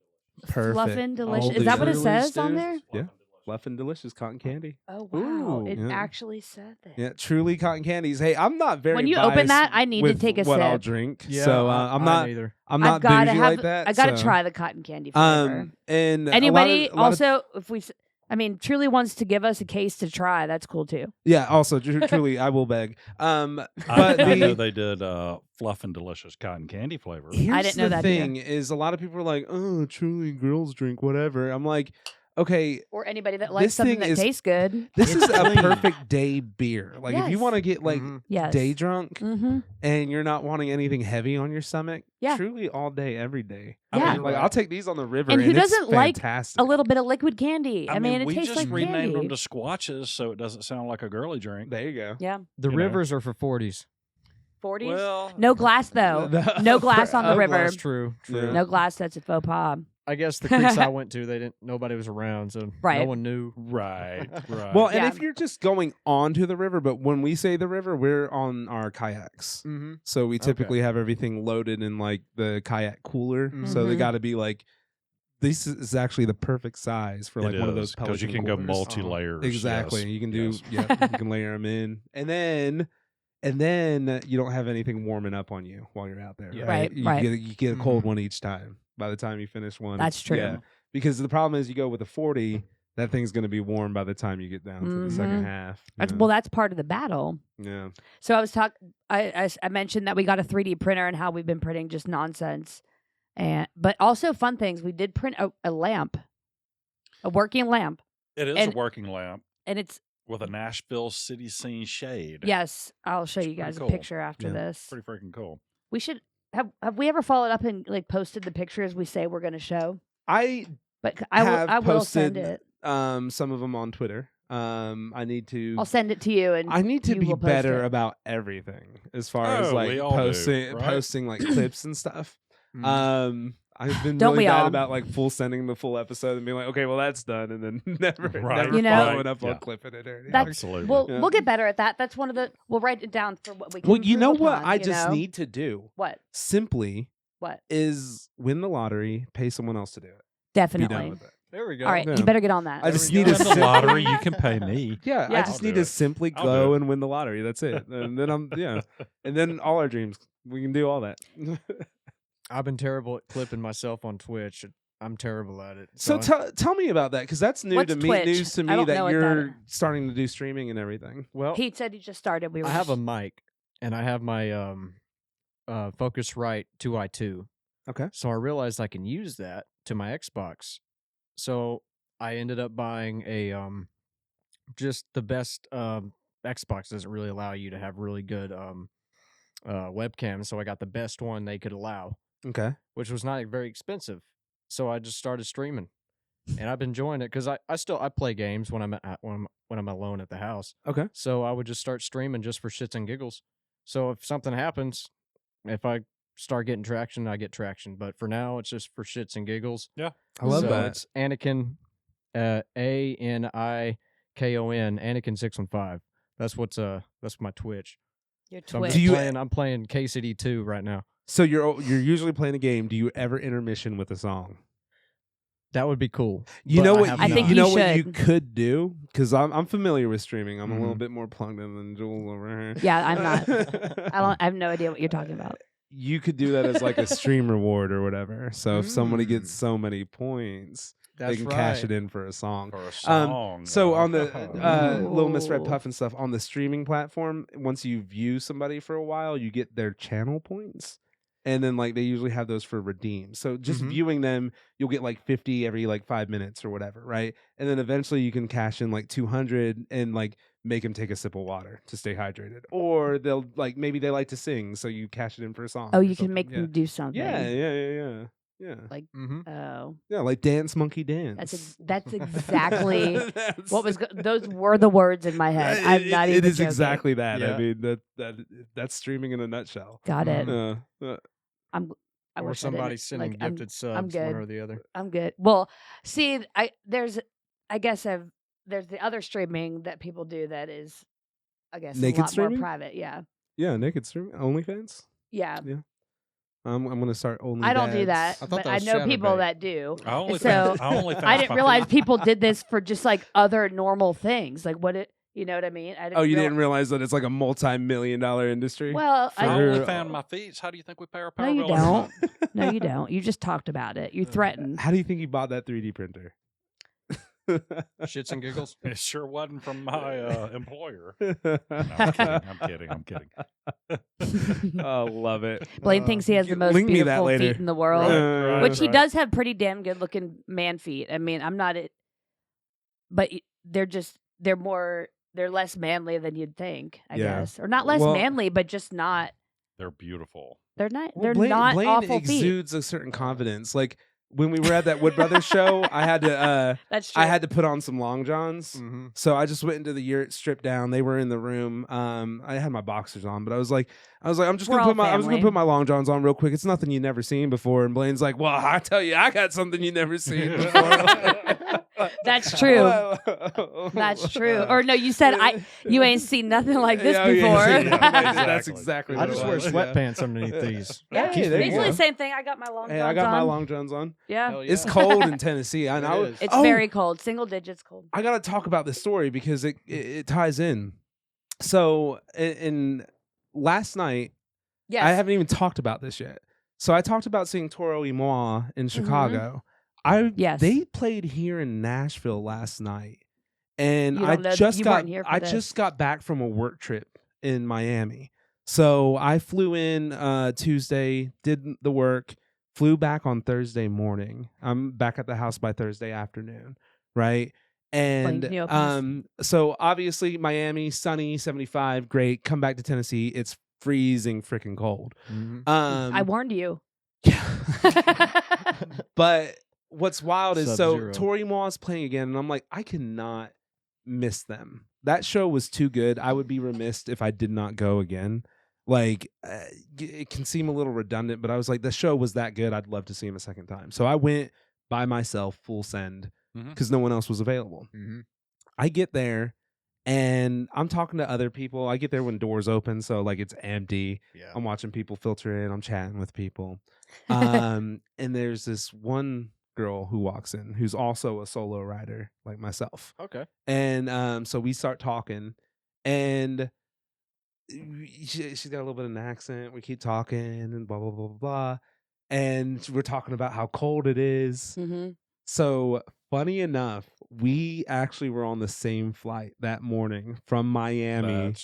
delicious. Perfect. fluffin' delicious. All Is the that what it truly says on stews. there? Yeah. Fluff and delicious. Fluff and delicious cotton candy. Oh wow! Ooh, It yeah. actually said that. Yeah, truly cotton candies. Hey, I'm not very. When you open biased that, I need to with take a what I'll sip. drink. Yeah, So I'm not. either. I'm I've not gotta bougie have. like that. I gotta so. try the cotton candy flavor. And Anybody a lot of- also, if we, I mean, truly wants to give us a case to try, that's cool too. yeah. Also, truly, I will beg. I But didn't know the they did fluff and delicious cotton candy flavor. here's didn't know the that either. thing is a lot of people are like, oh, truly girls drink whatever. I'm like, okay, Or anybody that likes This something thing that is- tastes good. this is a clean. perfect day beer. Like if you Yes. want to get like Mhm. Yes. day drunk Mm-hmm. and you're not wanting anything heavy on your stomach, Yeah. truly all day, every day. Yeah. I mean, like I'll take these on the river, And who it's doesn't like fantastic. A little bit of liquid candy. I mean, it we tastes just like renamed candy. them to squatches so it doesn't sound like a girly drink. There you go. Yeah. The You know. rivers are for 40s. 40s. Well, No glass though. No glass on the Oh, river. That's true. True. Yeah. No glass. That's a faux pas. I guess the creeks I went to, nobody was around, so no Right. one knew. right, right. Well, and Yeah. if you're just going onto the river, but when we say the river, we're on our kayaks. Mm-hmm. So we typically have everything loaded in like the kayak cooler. So they Mhm. got to be like, this is actually the perfect size for like It one of is, those 'cause you Pelican can go coolers. multi-layers. Exactly. yes, You can do, yes. yeah, you can layer them in, and then you don't have anything warming up on you while you're out there. Yeah. Right. Right, right. You get a cold Mhm. one each time. By the time you finish one, That's true. Yeah, because the problem is you go with a 40, that thing's going to be warm by the time you get down to the second Mhm. half. That's, yeah. well, that's part of the battle. Yeah. So I was I mentioned that we got a 3D printer and how we've been printing just nonsense, but also fun things. We did print a lamp, a working lamp, It is And- a working lamp and it's with a Nashville city scene shade. yes. I'll show It's you guys pretty a cool. picture after Yeah. this. Pretty freaking cool. We should have we ever followed up and like posted the pictures we say we're going to show? I But have I will posted send it. some of them on Twitter. I need to. I'll send it to you and I need to you be will post better it. about everything as far as Oh, like we all do, right? posting like clips and stuff. Mm-hmm. I've been Don't really we bad all? about like sending the full episode and being like, okay, well that's done, and then never Right, You know- following up yeah. on clipping it or anything. That's- Absolutely. We'll get better at that. That's one of the we'll write it down for what we can. Well, you know improve what upon, I you just know? need to do What? simply What? is win the lottery, pay someone else to do it. Be Definitely. done with it. There we go. All right, Yeah. you better get on that. I just we need go. to Win the sim- lottery, you can pay me. Yeah, Yeah. I just I'll need do to it. simply I'll go do it. and win the lottery. That's it. And then and then all our dreams. We can do all that. I've been terrible at clipping myself on Twitch. I'm terrible at it. So tell me about that, because that's new What's to me. Twitch? News to I me don't know that what that you're is. starting to do streaming and everything. well, Pete said he just started. We were I have a just- mic and I have my Focusrite 2i2. Okay. So I realized I can use that to my Xbox. So I ended up buying a just the best Xbox doesn't really allow you to have really good webcams. So I got the best one they could allow, Okay. which was not very expensive. So I just started streaming, and I've been enjoying it because I play games when I'm alone at the house. Okay. So I would just start streaming just for shits and giggles. So if something happens, if I start getting traction, I get traction. But for now, it's just for shits and giggles. I love So that. It's Anakin, Anikon, Anakin 615. That's my Twitch. your So Twitch. Do you- I'm playing KCD 2 right now. So you're usually playing a game. Do you ever intermission with a song? That would be cool. You but know I what? have I You, think you you know what you should. could do, because I'm familiar with streaming. I'm a little Mhm. bit more plugged in than Jules over here. Yeah, I'm not. I have no idea what you're talking about. You could do that as like a stream reward or whatever. So if somebody gets Mm. so many points, That's they can cash it in for a song. For a song. So on the Lil Miss Red Ooh. Puff and stuff on the streaming platform, once you view somebody for a while, you get their channel points, and then like they usually have those for redeem. So just viewing them, you'll get like 50 every like 5 minutes or whatever, right? And then eventually you can cash in like 200 and like make them take a sip of water to stay hydrated, or they'll like maybe they like to sing, so you cash it in for a song. Oh, or you can something. make them do something. Yeah. Like, oh, Yeah, like dance monkey dance. That's exactly what was. Those were the words in my head. I'm not even. It is joking. exactly that. Yeah. I mean that's streaming in a nutshell. Got it. I or wish I somebody didn't. sending Like, gifted subs, good. one or the other. I'm good. Well, see, there's the other streaming that people do that is, I guess, Naked a lot streaming? more private. Yeah. Yeah, naked streaming, OnlyFans. Yeah. I'm gonna start only. I don't do that, I thought but that I was know people Chatterbait. that do. I only So, found I didn't my realize feet. people did this for just like other normal things. Like you know what I mean? I didn't Oh, you didn't realize that it's like a multi-million-dollar industry? Well, I For- only found my feet. How do you think we pay our no, power you bill every don't. month? No, you don't. You just talked about it. You threatened. How do you think you bought that 3D printer? Shits and giggles. It sure wasn't from my employer. No, I'm kidding. Oh, love it. Blaine thinks he has the most Link me that beautiful later. feet in the world, Right, which he right. does have pretty damn good looking man feet. I mean, I'm not it, but they're less manly than you'd think, I Yeah. guess, or not less Well- manly, but just not. They're beautiful. They're not. Well, They're Blaine, not Blaine awful feet. exudes a certain confidence. Like when we were at that Wood Brothers show, I had to That's true. I had to put on some long johns. Mm-hmm. So I just went into the yurt, stripped down. They were in the room. I had my boxers on, but I was like, I'm just We're gonna all put I was gonna family. put my long johns on real quick. It's nothing you never seen before. And Blaine's like, well, I tell you, I got something you never seen before. That's true. That's true. Or no, you said you ain't seen nothing like this before. That's exactly. I What just it wear was. sweatpants underneath these. Yeah, Hey, there you basically go. the same thing. I got my long Hey, johns I got my on. long johns on. Yeah, Hell yeah. It's cold in Tennessee. I It know. is. it's Oh, very cold. Single digits cold. I gotta talk about this story because it ties in. So in last night, Yes. I haven't even talked about this yet. So I talked about seeing Toro y Moi in Chicago. Yes. They played here in Nashville last night, and You I don't know- just you got weren't here for this. just got back from a work trip in Miami. So I flew in Tuesday, did the work, flew back on Thursday morning. I'm back at the house by Thursday afternoon, right? Blaine, And can you open so obviously Miami, sunny, 75, great. Come back to Tennessee, it's freezing freaking cold. Mhm. I warned you. But what's wild is Sub-Zero. so Toro y Moi is playing again, and I'm like, I cannot miss them. That show was too good. I would be remiss if I did not go again. Like, it can seem a little redundant, but I was like, the show was that good. I'd love to see him a second time. So I went by myself, full send, because no one else was available. Mhm. I get there, and I'm talking to other people. I get there when doors open, so like it's empty. Yeah. I'm watching people filter in. I'm chatting with people. And there's this one girl who walks in who's also a solo rider like myself. Okay. And so we start talking, and she's got a little bit of an accent. We keep talking and blah, blah, blah, blah, blah. And we're talking about how cold it is. Mm-hmm. So funny enough, we actually were on the same flight that morning from Miami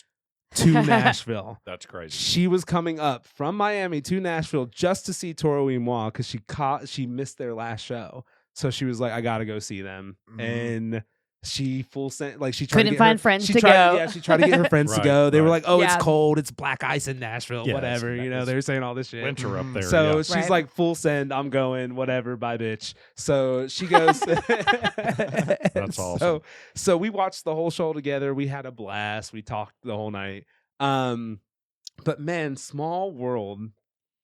to Nashville. That's crazy. She was coming up from Miami to Nashville just to see Toro y Moi because she missed their last show. So she was like, I gotta go see them. And she full sent like she tried Couldn't to get find her, friends she to tried, go. Yeah, she tried to get her friends to Right, go. They were right. like, oh, Yeah. it's cold, it's black ice in Nashville, Yeah, whatever. it's- You know, it's they were saying all this shit. Winter up there. So yeah. she's Right. like, full send, I'm going, whatever, bye, bitch. So she goes. That's awesome. So we watched the whole show together. We had a blast. We talked the whole night. But man, small world.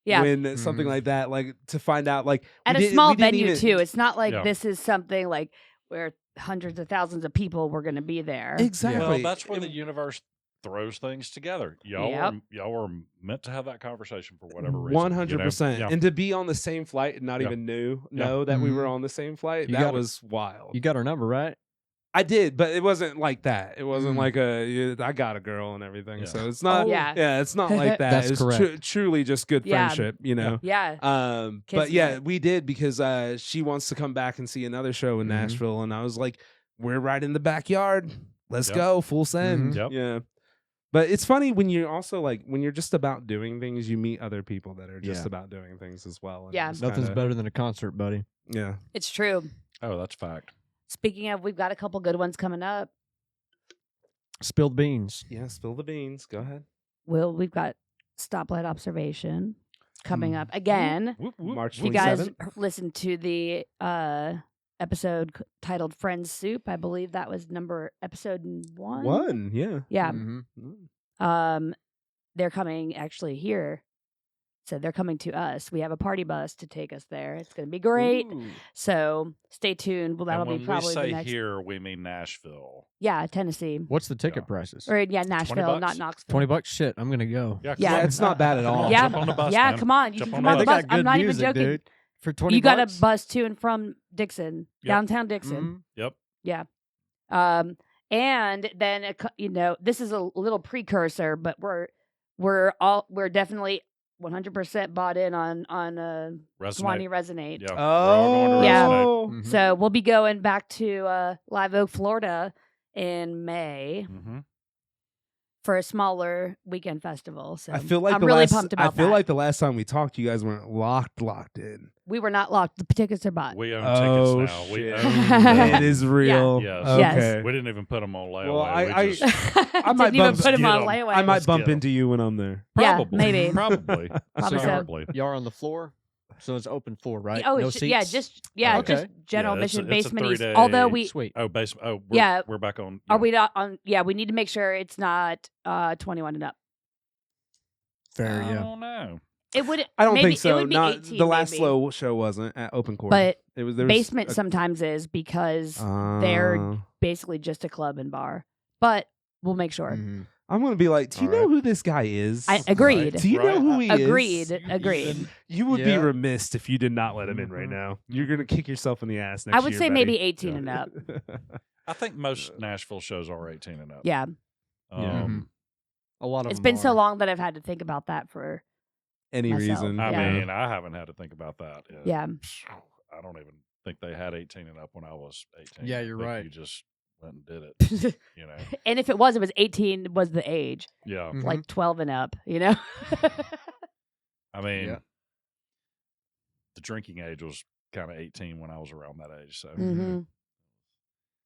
Yeah. When something like that, like to find out, like At we a small we didn't venue even- too. It's not like Yeah. this is something like where hundreds of thousands of people were going to be there. Exactly. Well, that's where the universe throws things together. Y'all are meant to have that conversation for whatever reason. 100%. Yeah. And to be on the same flight and not Yeah. even know Yeah. that we were Mhm. on the same flight, You that got it. was wild. You got her number, right? I did, but it wasn't like that. It wasn't Mm. like I got a girl and everything. Yeah. So it's not. Oh, yeah. Yeah, it's not like that. That's It's correct. truly just good Yeah. friendship, you know. Yeah. But Kismet. yeah, we did because she wants to come back and see another show in Mhm. Nashville, and I was like, "We're right in the backyard. Let's Yep. go, full send." Yep. Yeah. But it's funny when you're also like when you're just about doing things, you meet other people that are just Yeah. about doing things as well. And Yeah. it's Nothing's kinda- better than a concert, buddy. Yeah. It's true. Oh, that's fact. Speaking of, we've got a couple good ones coming up. Spilled beans. Yeah. Spill the beans. Go ahead. We've got Stoplight Observation coming Mm. up again. Whoop, whoop, March If you whoop. guys 27th? listened to the episode titled Friends Soup, I believe that was episode 1. One. Yeah. Yeah. Mm-hmm. They're coming actually here. So they're coming to us. We have a party bus to take us there. It's going to be great. Ooh. So stay tuned. Well, that'll And when be probably we say the next. here, we mean Nashville. Yeah, Tennessee. What's the ticket prices? Or yeah, Nashville, not bucks? Knoxville. $20. Shit, I'm gonna go. Yeah, Yeah. Yeah. It's not bad at all. Yeah. Jump on the bus, Yeah, man. come on. You Jump can on come the on the bus. bus. I'm not even joking. For 20 You got bucks? a bus to and from Dixon, Yep. downtown Dixon. Yep. And then this is a little precursor, but we're definitely 100% bought in on Jaunty Resonate. Resonate. Yeah. We're all going to Yeah. Resonate. Mhm. So we'll be going back to Live Oak, Florida in May Mhm. for a smaller weekend festival. So I feel like I'm the really last, pumped about I feel that. like the last time we talked, you guys weren't locked in. We were not locked. The tickets are bought. We own Oh, tickets now. We shit. own Yeah. It is real. Yes. Yes. Okay. We didn't even put them on layaway. Well, I we just, I might Didn't even bump- put him get on 'em. layaway. I might Let's bump get 'em. into you when I'm there. Yeah, probably. maybe. Probably. Probably so. Probably. Y'all are on the floor, so it's open floor, right? Oh, no it's seats. yeah, just Okay. general Yeah, it's admission a basement. 3-day Although we Sweet. Oh, base. Oh, Yeah. We're back on. are we not on? Yeah, we need to make sure it's not 21 and up. Fair, I yeah. don't know. It would. I don't maybe, think so. It would be Not 18, the last maybe. slow show wasn't at open court. But it was there basement was sometimes is because a, they're basically just a club and bar. But we'll make sure. Mhm. I'm gonna be like, do you All know right. who this guy is? I agreed. Do you know Right. who he Agreed. is? Agreed. You would be Yeah. remiss if you did not let him in right Mhm. now. You're gonna kick yourself in the ass next I would year, say buddy. maybe 18 and Yeah. up. I think most Nashville shows are 18 and up. Yeah, Yeah. A lot of it's them been so are. long that I've had to think about that for. Any myself. reason? I Yeah. mean, I haven't had to think about that. Yeah. I don't even think they had 18 and up when I was 18. Yeah, I you're think right. You just went and did it. You know. And if it was 18 was the age, Yeah. Mhm. like 12 and up. You know. I mean, Yeah. the drinking age was kind of 18 when I was around that age. So. hmm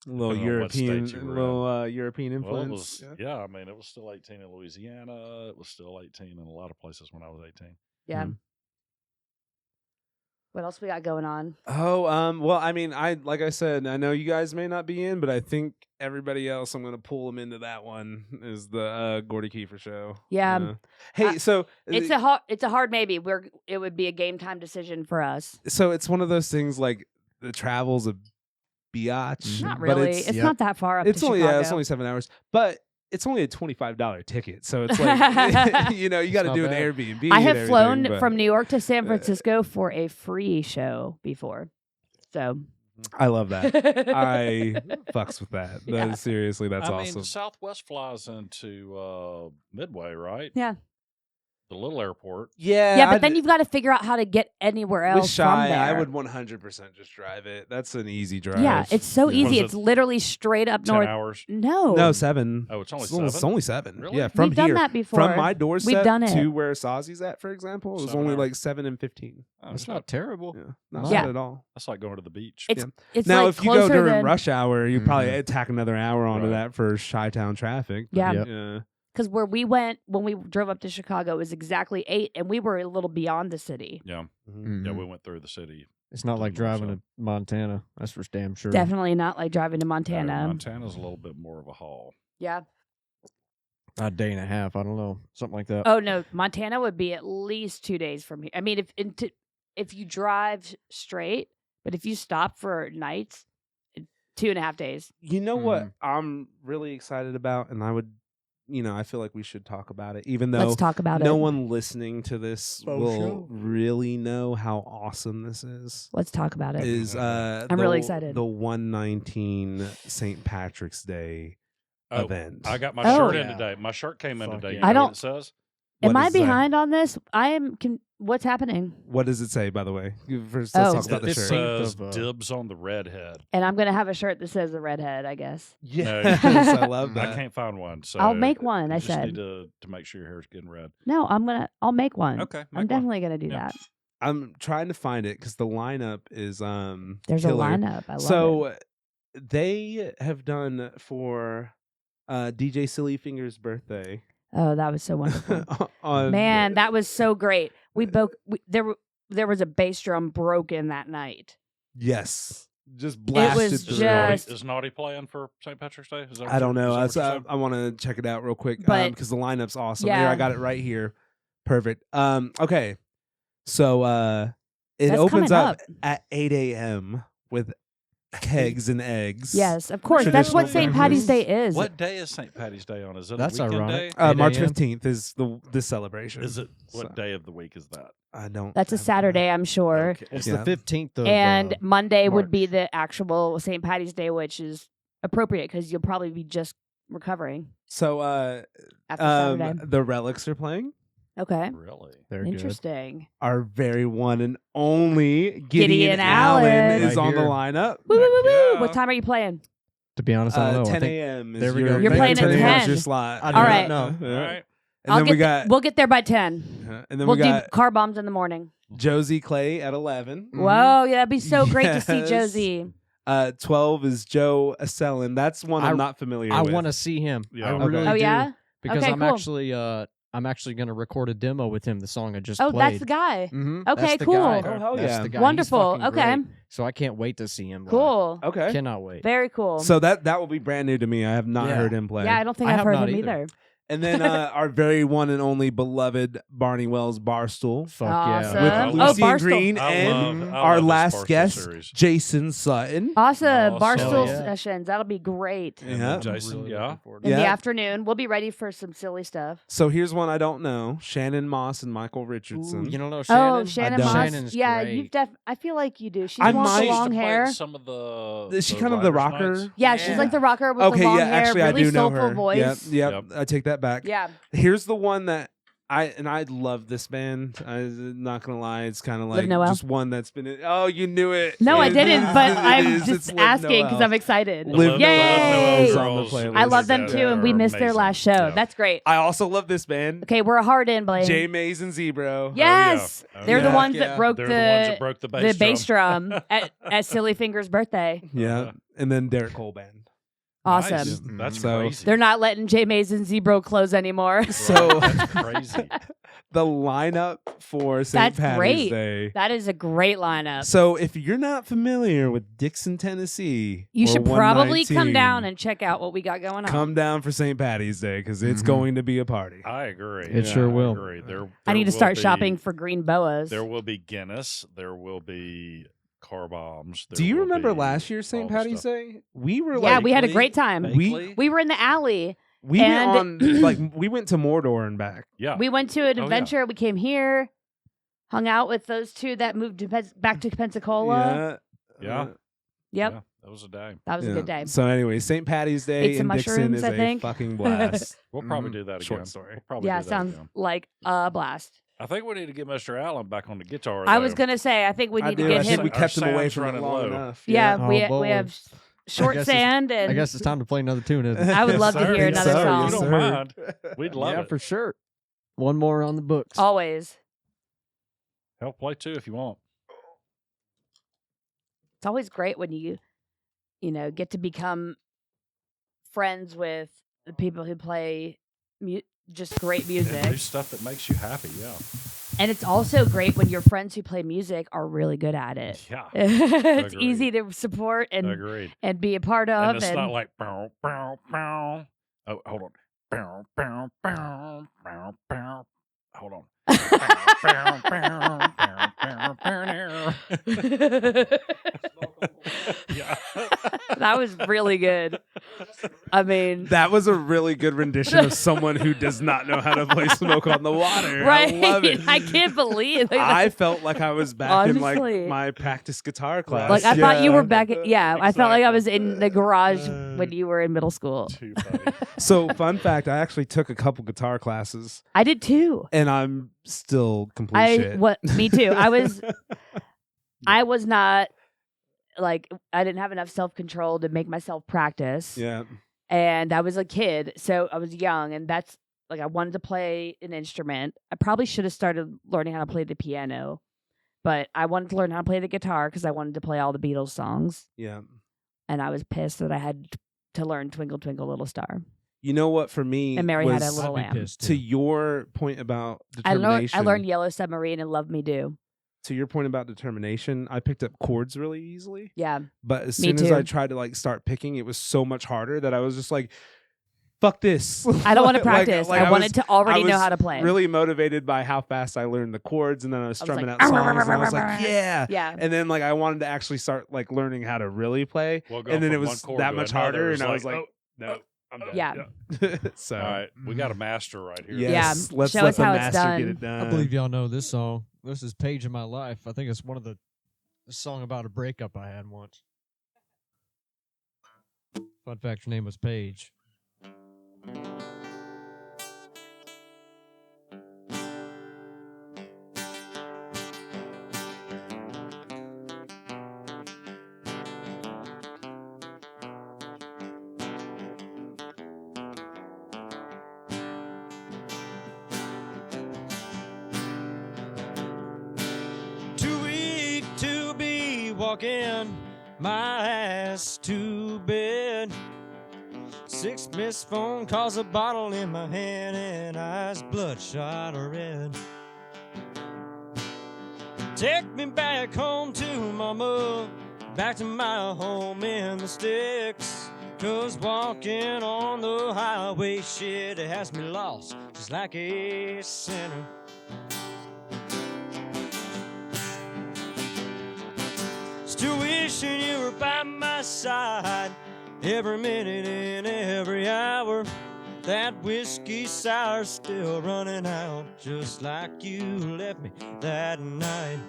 A little Depending on what state European, you were in. little European Well, it influence. was, yeah, I mean, it was still 18 in Louisiana. It was still 18 in a lot of places when I was 18. Yeah. Mhm. What else we got going on? Oh, well, I mean, like I said, I know you guys may not be in, but I think everybody else, I'm gonna pull them into that one. Is the Gordy Kiefer show? Yeah. Hey, so It's a hard maybe. It would be a game time decision for us. so it's one of those things like the travel's a biatch. Not but really. It's Yep. not that far up. It's to only Chicago. it's only 7 hours, but it's only a $25 ticket. So it's like you know you got to not do an bad. Airbnb. I and have flown everything, but from New York to San Francisco for a free show before. So I love that. I fucks with that. Yeah. Seriously, that's I awesome. mean, Southwest flies into Midway, right? Yeah. The little airport. yeah, but then you've got to figure out how to get anywhere with else from Shy, there. I would 100% just drive it. That's an easy drive. Yeah, it's so Yeah. easy. Was It's it literally straight up 10 north. hours. No, no 7. Oh, it's only It's 7? only 7. Really? Yeah, from we've done here, that before. from my doorstep done it. to where Sazzy's at, for example, it was 7 only hours. like 7 and 15. Oh, That's it's not terrible. Yeah, not Yeah. bad at all. That's like going to the beach. It's Yeah. it's Now, like if you go closer during than rush hour, you probably Mhm. tack another hour onto Right. that for Chi-Town traffic. but Yeah. Yep. yeah. because where we went when we drove up to Chicago it was exactly 8, and we were a little beyond the city. Yeah. Mhm. Yeah, Mhm. we went through the city. It's not like Didn't know driving so. to Montana. That's for damn sure. Definitely not like driving to Montana. Montana's a little bit more of a haul. Yeah. A day and a half. I don't know. Something like that. Oh no, Montana would be at least 2 days from here. I mean, if you drive straight, but if you stop for nights, 2.5 days. You know what Mhm. I'm really excited about, and I would, I feel like we should talk about it, even though Let's talk about no it. one listening to this Oh, will sure. really know how awesome this is. Let's talk about it. Is I'm really excited. The 119 St. Patrick's Day Oh, event. I got my Oh. shirt in Yeah. today. My shirt came in Fuck today. yeah. You I know don't- what it says? Am I does it say? behind on this? I am. What's happening? What does it say, by the way? First, Oh. let's talk about the It shirt. says of, dibs on the redhead. And I'm gonna have a shirt that says the redhead, I guess. Yes, I love I that. can't find one, so I'll make one. you I just said. need to make sure your hair's getting red. No, I'll make one. Okay, make I'm one. definitely gonna do Yeah. that. I'm trying to find it because the lineup is There's killer. a lineup. I love it. So they have done for DJ Silly Fingers' birthday. Oh, that was so wonderful. on Man, that was so great. There was a bass drum broken that night. yes, just was blasted Is through. just- Is Naughty playing for St. Patrick's Day? Is that what I don't you- know. is that what you said? I want to check it out real quick But- because the lineup's awesome. Yeah. Here, I got it right here. Perfect. Okay, so it That's opens coming up at 8 a.m. with kegs and eggs. Yes, of course. That's what Traditional St. Patty's beverages. Day is. What day is St. Patty's Day on? Is it That's a weekend ironic. day? 8 March a.m.? 15th is this celebration. Is it what So, day of the week is that? I don't. That's a have that. Saturday, I'm sure. Okay. It's Yeah. the 15th of And Monday would be March. the actual St. Patty's Day, which is appropriate because you'll probably be just recovering So after Saturday. the Relics are playing. Okay. Really? They're good. Interesting. Our very one and only Gideon Allen Allen. is Right on the here. lineup. Woo, woo, woo, woo. yeah. What time are you playing? To be honest, I don't know. I 10 think a.m. is there we your, go. You're playing at 10 a.m. is 10. your slot. I do All not right. know. Yeah. All right. And then we got we'll get there by 10. and then We'll we got do car bombs in the morning. Josie Clay at 11. Mhm. Whoa, yeah, that'd be so great to see Yes. Josie. 12 is Joe Asellin. That's one I'm not familiar I with. want to see him. Yeah. I Okay. really Oh do. yeah. Because Okay, I'm cool. actually going to record a demo with him. The song I just Oh, played. that's the guy. Mhm. Okay, That's the cool. guy. Oh, hell That's yeah. the guy. He's Wonderful. fucking Okay. great. So I can't wait to see him. live. Cool. Okay. Cannot wait. Very cool. So that will be brand new to me. I have not Yeah. heard him play. yeah, I don't think I I've have heard not him either. either. And then our very one and only beloved Barney Wells Barstool Fuck Awesome. yeah. with Oh, Lucian Barstool. Green I and love our this last Barstool guest, series. Jason Sutton. Awesome. Awesome. Barstool Yeah. Sessions. That'll be great. And Yeah. Jason, Really yeah. looking forward to In it. the Yeah. afternoon, we'll be ready for some silly stuff. So here's one I don't know: Shannon Moss and Michael Richardson. Ooh, you don't know Shannon? Oh, Shannon don't. Moss. Shannon's Yeah, great. I feel like you do. She's I the one with might- the She used long to play hair. Some of the. Is she kind of the Writers' rocker? Nights. Yeah, she's like the rocker with Okay, the long yeah, hair, actually, really I do know soulful her. voice. Yep. I take that back. Yeah. Here's the one that I love this band. I'm not gonna lie, it's kind of Liv like Noel? just one that's been. Oh, you knew it. No, I It didn't, is- but it I'm is. It's just Liv asking because Noel. I'm excited. Liv Yay! Noel's on the playlist. I love them Yeah. too, and we missed their last show. Yeah. That's great. I also love this band. Okay, we're a hard in, Blaine. J Mays and Zebro. Yes, Oh, yeah. they're the Yeah. ones Yeah. that broke They're the ones that broke the bass bass drum at Silly Finger's birthday. Yeah, and then Derek Cole band. Awesome. Nice. Mhm. That's So- crazy. They're not letting J Mays and Zebro close anymore. So That's crazy. the lineup for St. That's Patty's great. Day. That is a great lineup. So if you're not familiar with Dixon, Tennessee, You or should probably come 119, down and check out what we got going on. come down for St. Patty's Day because it's Mhm. going to be a party. I agree. It sure I will. agree. I need to will start be- shopping for green boas. There will be Guinness. There will be car bombs. Do there you will remember be last year's all St. the Patty's stuff. Day? We were yeah, like, we had a Vaguely- great time. vaguely? We were in the alley. we went and- on like we went to Mordor and back. Yeah. We went to an Oh, yeah. adventure. We came here, hung out with those two that moved to back to Pensacola. Yeah. Uh, Yep, Yeah, that was a day. that was a yeah. good day. So anyway, St. Patty's Day Ate some in Dixon mushrooms, is I a think. fucking blast. We'll probably Mhm. do that again. Short story. We'll probably Yeah, do that sounds again. like a blast. I think we need to get Mr. Allen back on the guitar. I was though. gonna say, I think we I need to do. get I think him. we Our kept him away sound's from it running long low. enough. Yeah, Oh, we boy. have short guess it's- sand, and I guess it's time to play another tune. Isn't it? I would Yes, love to sir. hear Yes, another sir. song. You don't mind. We'd love yeah, it. for sure. One more on the books. always. Help play too if you want. It's always great when you get to become friends with the people who play just great And do music. stuff that makes you happy. Yeah. And it's also great when your friends who play music are really good at it. Yeah. It's Agreed. easy to support Agreed. and be a part of. And it's not like bow, bow, bow. Oh, hold on. Bow, bow, bow, bow, bow. Hold on. Bow, bow, bow, bow, bow, bow. Yeah. That was really good. I mean, That was a really good rendition of someone who does not know how to play Smoke on the Water. right? I love it. I can't believe like, I felt like I was back in like Honestly. my practice guitar class. like I thought you Yeah. were back. Yeah, I felt like I was Exactly. in the garage when you were in middle school. Too funny. So, fun fact, I actually took a couple guitar classes, I did too. and I'm still complete shit. Me too. I was not like I didn't have enough self-control to make myself practice. Yeah. And I was a kid, so I was young, and that's like I wanted to play an instrument. I probably should have started learning how to play the piano, but I wanted to learn how to play the guitar because I wanted to play all the Beatles songs. Yeah. And I was pissed that I had to learn Twinkle Twinkle Little Star. You know what? For me, And Mary had a was little I'd be lamb. pissed, to too. your point about I determination. learned Yellow Submarine and Love Me Do. To your point about determination, I picked up chords really easily. Yeah. But as Me soon as I too. tried to like start picking, it was so much harder that I was just like, "Fuck this!" I don't want to Like- practice. like I wanted was- to already I know was how to play. Really motivated by how fast I learned the chords, and then I was I was strumming like, out songs, and I was like, "Yeah." Yeah. And then like I wanted to actually start like learning how to really play, Well, and then going it from was one chord that to much another harder, is and I was like, oh, no, I'm done. Yeah. so All right, we got a master right here. yes, Yeah, let's show let us the how it's master done. get it done. I believe y'all know this song. This is Page in My Life. I think it's one of the song about a breakup I had once. Fun fact, her name was Paige. Too weak to be walking my ass to bed. 6 missed phone calls, a bottle in my hand, and eyes bloodshot red. Take me back home to mama, back to my home in the sticks. 'Cause walking on the highway, shit, it has me lost, just like a sinner. Still wishing you were by my side, every minute and every hour. That whiskey sour's still running out, just like you left me that night.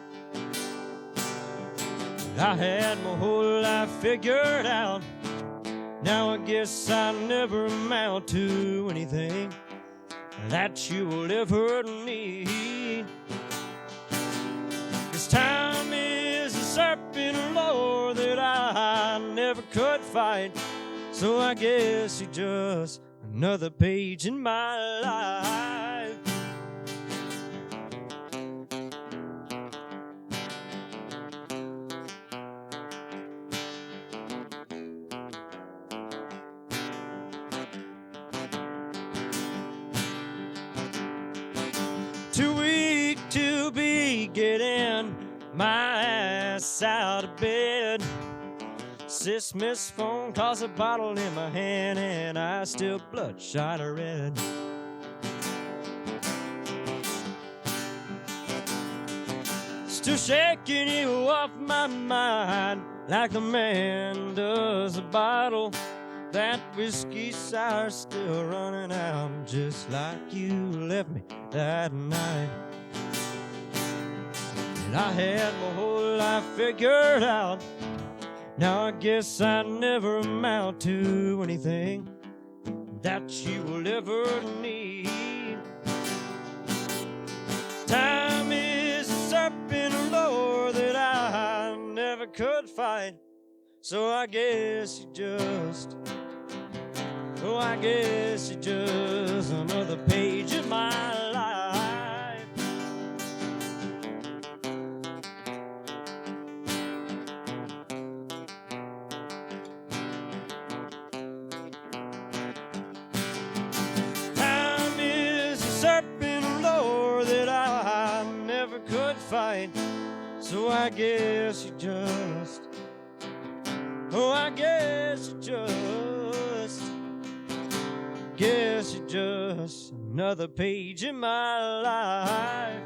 I had my whole life figured out. Now I guess I never amount to anything that you will ever need. 'Cause time is a serpent lore that I never could fight. So I guess you're just another page in my life. Too weak to be getting my ass out of bed. 6 missed phone calls, a bottle in my hand, and I still bloodshot red. Still shaking you off my mind like the man does a bottle. That whiskey sour's still running out, just like you left me that night. And I had my whole life figured out. Now I guess I never amount to anything that you will ever need. Time is a serpent lore that I never could fight. So I guess you just, oh, I guess you're just another page in my life. Time is a serpent lore that I never could fight. So I guess you just, oh, I guess you just another page in my life.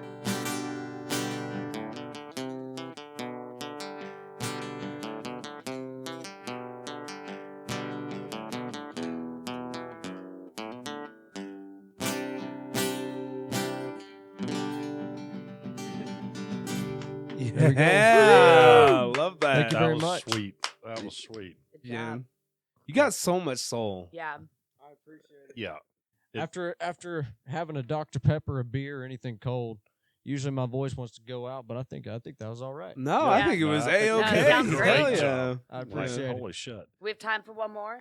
There we go. Yeah, love that. Thank you That very was much. sweet. That was sweet. Good Yeah. job. You got so much soul. Yeah. I appreciate it. Yeah. It- After having a Dr. Pepper, a beer, or anything cold, usually my voice wants to go out, but I think that was all right. No, Yeah. I think it was No, I think A it was okay. it sounds great. Hell Great yeah. job. I Like, appreciate it. holy shit. We have time for one more.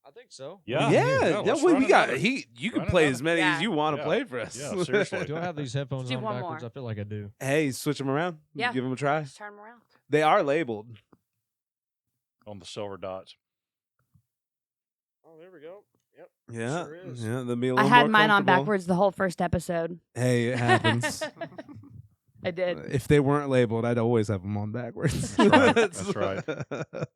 I think so. Yeah. Yeah, let's we run got another. you can Run play another. as many as Yeah. you want to Yeah. play for us. Yeah, seriously. Do I have these headphones do on one backwards? more. I feel like I do. Hey, switch them around. Yeah. Give them a try. Just turn them around. They are labeled. On the silver dots. Oh, there we go. Yep. Yeah, Sure is. yeah. They'll be a I little had more mine on comfortable. backwards the whole first episode. Hey, it happens. I did. If they weren't labeled, I'd always have them on backwards. That's right. That's right.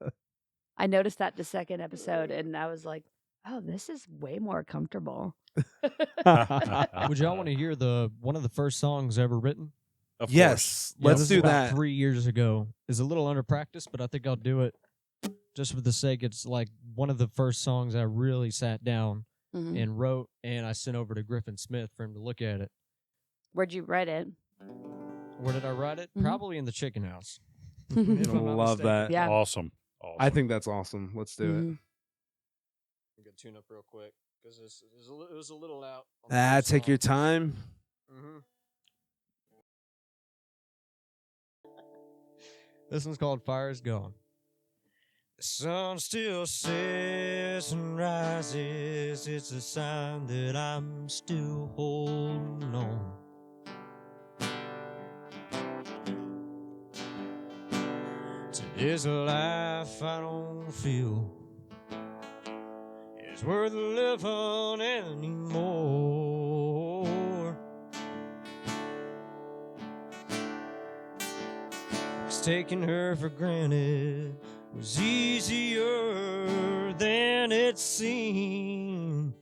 I noticed that the second episode, and I was like, "Oh, this is way more comfortable." Would y'all want to hear one of the first songs ever written? Of Yes, Yeah, let's this do is about that. 3 years ago. It's a little under practice, but I think I'll do it just for the sake. It's like one of the first songs I really sat down Mhm. and wrote, and I sent over to Griffin Smith for him to look at it. Where'd you write it? Where did I write it? Mhm. Probably in the chicken house. Mhm. If I'm not Love mistaken. that. Yeah. Awesome. Awesome. I think that's awesome. Let's do it. Mhm. I'm gonna tune up real quick because it was a little out. on the Ah, first take your song. time. Mhm. This one's called Fire's Gone. The sun still sets and rises. It's a sign that I'm still holding on. Today's a life I don't feel is worth living anymore. 'Cause taking her for granted was easier than it seemed.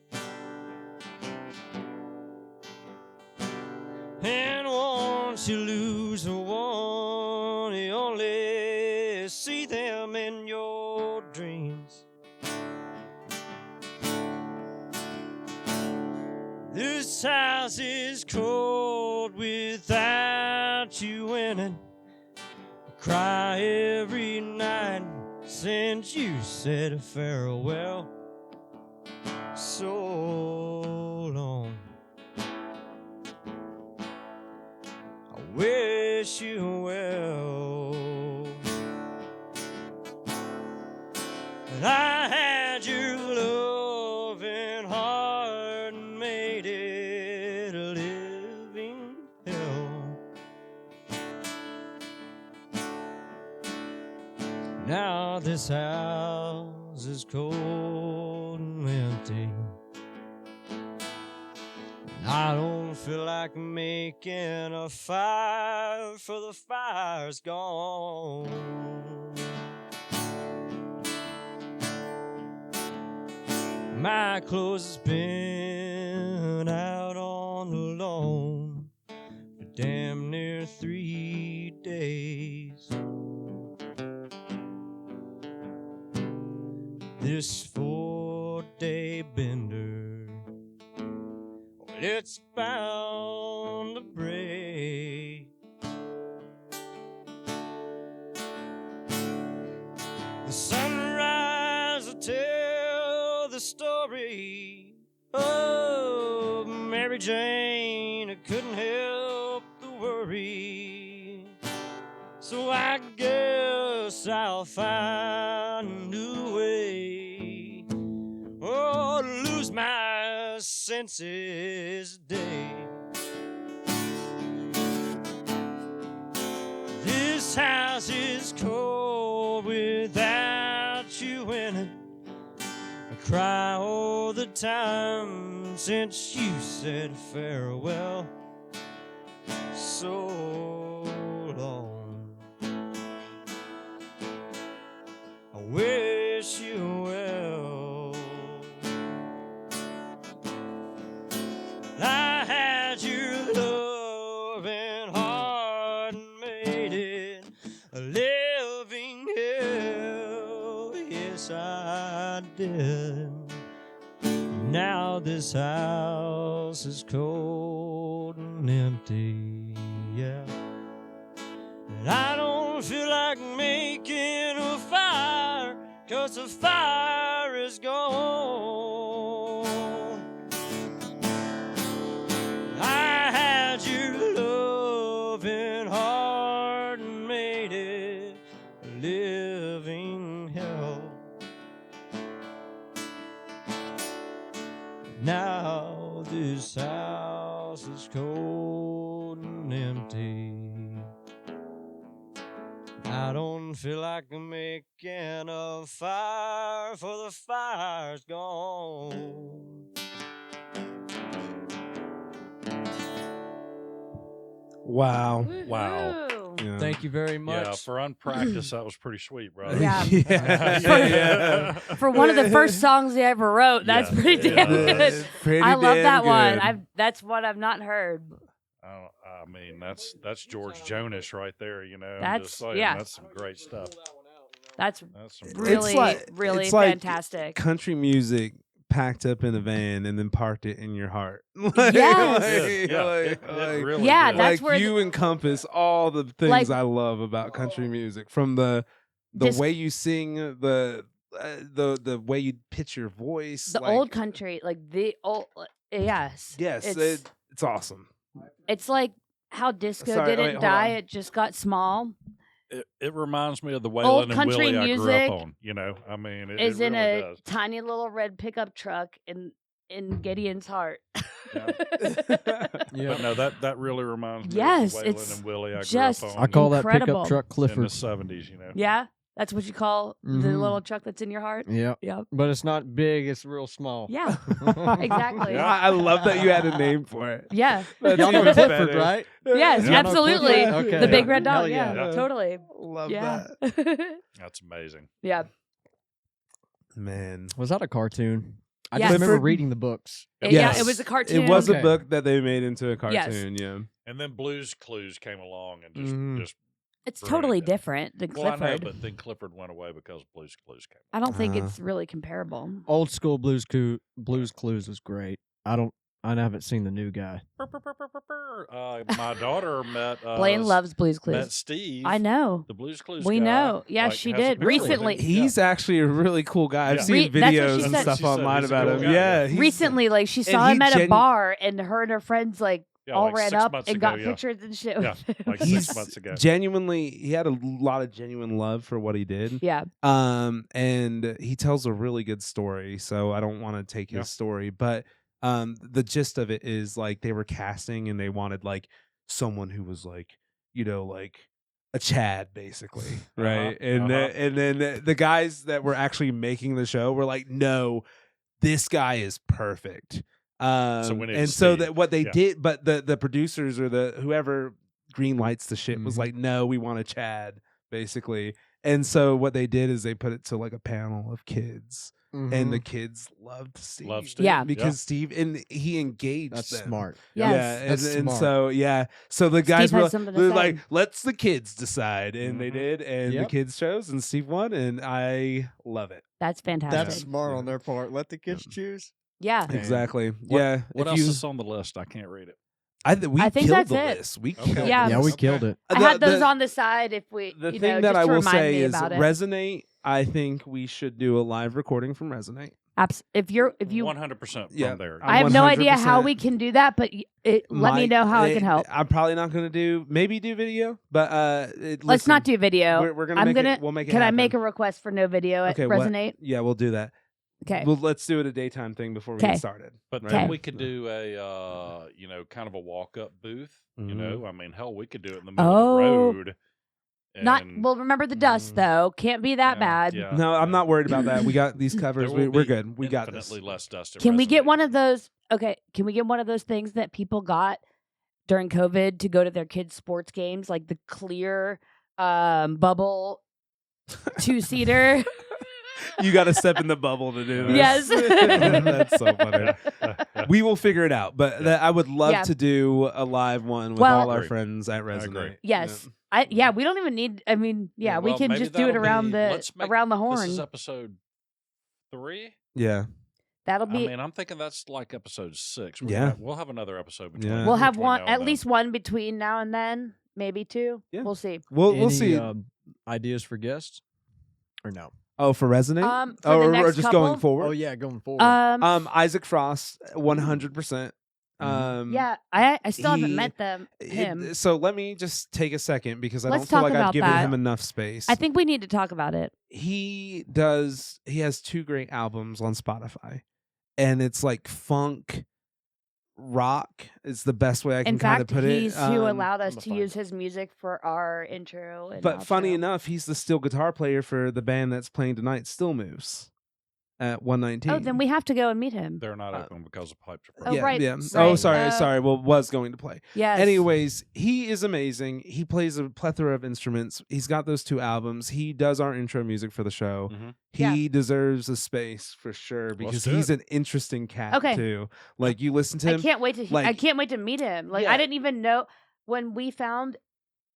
And once you lose one, you only see them in your dreams. This house is cold without you in it. I cry every night since you said farewell. So long. I wish you well. And I had your loving heart and made it a living hell. Now this house is cold and empty. I don't feel like making a fire, for the fire's gone. My clothes has been out on the lawn for damn near 3 days. This 4-day bender, well, it's bound to break. The sunrise will tell the story of Mary Jane who couldn't help the worry. So I guess I'll find a new way, or lose my senses today. This house is cold without you in it. I cry all the time since you said farewell. So long. I wish you well. I had your loving heart and made it a living hell. Yes, I did. Now this house is cold and empty. Yeah. And I like making a fire, 'cause the fire is gone. I had your loving heart and made it a living hell. Now this house is cold and empty. I don't feel like making a fire, for the fire's gone. Wow. Wow. Woohoo. Yeah. Thank you very much. Yeah, for unpracticed, that was pretty sweet, bro. Yeah. yeah. For one of the first songs he ever wrote, that's Yeah. pretty damn Yeah. good. Pretty I love damn that one. good. That's one I've not heard. I mean, that's George Jonas right there. You know, I'm That's- just saying, yeah. that's some great stuff. That's That's some really, really it's like fantastic. country music packed up in a van and then parked it in your heart. Yes. Yeah, it really Yeah, did. that's like where you encompass all the things Like- I love about country music, from the This- way you sing, the way you pitch your voice, the like, old country, like the old, yes. Yes, it's awesome. It's like how disco Sorry, didn't wait, hold die; on. it just got small. It reminds me of the Old Waylon and country Willie I grew music up on. You know, I mean, it Is really in a does. tiny little red pickup truck in Gideon's heart. Yeah. Yeah. But no, that really reminds me Yes, of the it's Waylon and Willie I grew just- up I on call that Incredible. pickup truck in the Clifford. 70s, you know. Yeah, that's what you call the Mhm. little truck that's in your heart. Yeah, Yep. but it's not big; it's real small. Yeah, exactly. Yeah. I love that you had a name for it. Yeah. That's Y'all know even Clifford, better. right? Yes, Y'all know absolutely. Clifford? Okay. The big red Hell dog. Yeah, yeah. totally. Love Yeah. that. That's amazing. Yeah. Man. Was that a cartoon? I Yes. just remember Clifford? reading the books. Yeah, Yes. it was a cartoon. It was Okay. a book that they made into a Yes. cartoon, yeah. And then Blue's Clues came along and Mhm. just It's Right. totally different than well, I know, Clifford. but then Clifford went away because Blue's Clues came. I don't think Uh-huh. it's really comparable. Old school Blues Clues was great. I haven't seen the new guy. My daughter met Blaine loves Blue's met Clues. Steve. I know. The Blues Clues. We guy, know. Yeah, like, she has a did. picture with Recently- him. He's actually a really cool guy. I've Yeah. seen That's what she videos and said. stuff She said online he's a about cool him. guy, Yeah, yeah. he's- Recently, like she and saw he him at a genu- bar, and her and her friends like Yeah, all like ran 6 up months and ago, got yeah. pictures and shit. Yeah, like he's 6 months ago. genuinely, he had a lot of genuine love for what he did. Yeah. And he tells a really good story, so I don't want to take his Yeah. story, but the gist of it is like they were casting and they wanted like someone who was like, you know, like a Chad basically, right? And then the guys that were actually making the show were like, no, this guy is perfect. we need And so Steve. that what they Yeah. did, but the producers or the whoever green lights the shit was Mhm. like, no, we want a Chad basically. And so what they did is they put it to like a panel of kids, and the kids loved Steve. Loved Steve. Yeah. Because Steve, and he engaged That's them. smart. Yes. Yeah, and, That's and smart. so so the guys had were something to they're say. like, let's the kids decide, and they Mhm. did, and the Yep. kids chose, and Steve won, and I love it. That's fantastic. That's smart on their part. Let the kids choose. yeah. Man. Exactly. What- Yeah. What if else you, is on the list? I can't read it. we I think killed that's the it. list. We Okay. killed Yeah. Yeah, we Okay. killed it. I had those on the side if we, The you thing know, that just I to will remind say me is about it. Resonate. I think we should do a live recording from Resonate. If you, 100% from Yeah. there. I have no idea how 100%. we can do that, but let me Mike, know how I can help. I'm probably not going to do video, but Let's not do video. We're gonna I'm make gonna. it. We'll make it. Can I happen. make a request for no video at Okay, what? Resonate? Yeah, we'll do that. Okay. Well, let's do it a daytime thing before we Okay. get started. But right? then Okay. we could do a, kind of a walk-up booth. You Mhm. know, I mean, hell, we could do it in the middle Oh. of the road. Not and- well. Remember the dust Mm. though. Can't be that yeah, bad. yeah, No, I'm yeah. not worried about that. We got these covers. There will We're be good. We got this. infinitely less dust. at Can we get Resonate. one of those? Okay. Can we get one of those things that people got during COVID to go to their kids' sports games, like the clear bubble 2-seater? You got to step in the bubble to do this. Yes. That's so funny. Yeah. We will figure it out, but Yeah. I would love Yeah. to do a live one with Well- all our Agree. friends at agree. Resonate. Yes. Yeah, we don't even need. I mean, yeah, we Well, can maybe just do it that'll around be- the let's make- around the This horn. is episode 3. Yeah. That'll I be. mean, I'm thinking that's like episode 6. Yeah. We'll have another episode. Yeah. we'll have between one, now at and least one between now and then, maybe 2. Yeah. We'll see. We'll Any, see. ideas for guests, or no? Oh, for Resonate? For the or next just couple? going forward? Oh yeah, going forward. Isaac Frost, 100%. Yeah, I still haven't he- met him. So let me just take a second because I Let's don't feel talk like I've about given that. him enough space. I think we need to talk about it. He has 2 great albums on Spotify, and it's like funk rock is the best way I can In kind of fact, put it. he's who allowed us I'm to gonna use his music for our intro. And But funny outro. enough, he's the steel guitar player for the band that's playing tonight, Still Moves, at 119. Oh, then we have to go and meet him. They're not open because of pipe Oh, yeah, right, yeah. right. Oh, sorry. Well, was going to play. Yes. Anyways, he is amazing. He plays a plethora of instruments. He's got those 2 albums. He does our intro music for the show. Mhm. He deserves a space for sure because do he's it. an interesting cat Okay. too. Like you listen to I him. can't wait to. I like- can't wait to meet him. Like Yeah. I didn't even know when we found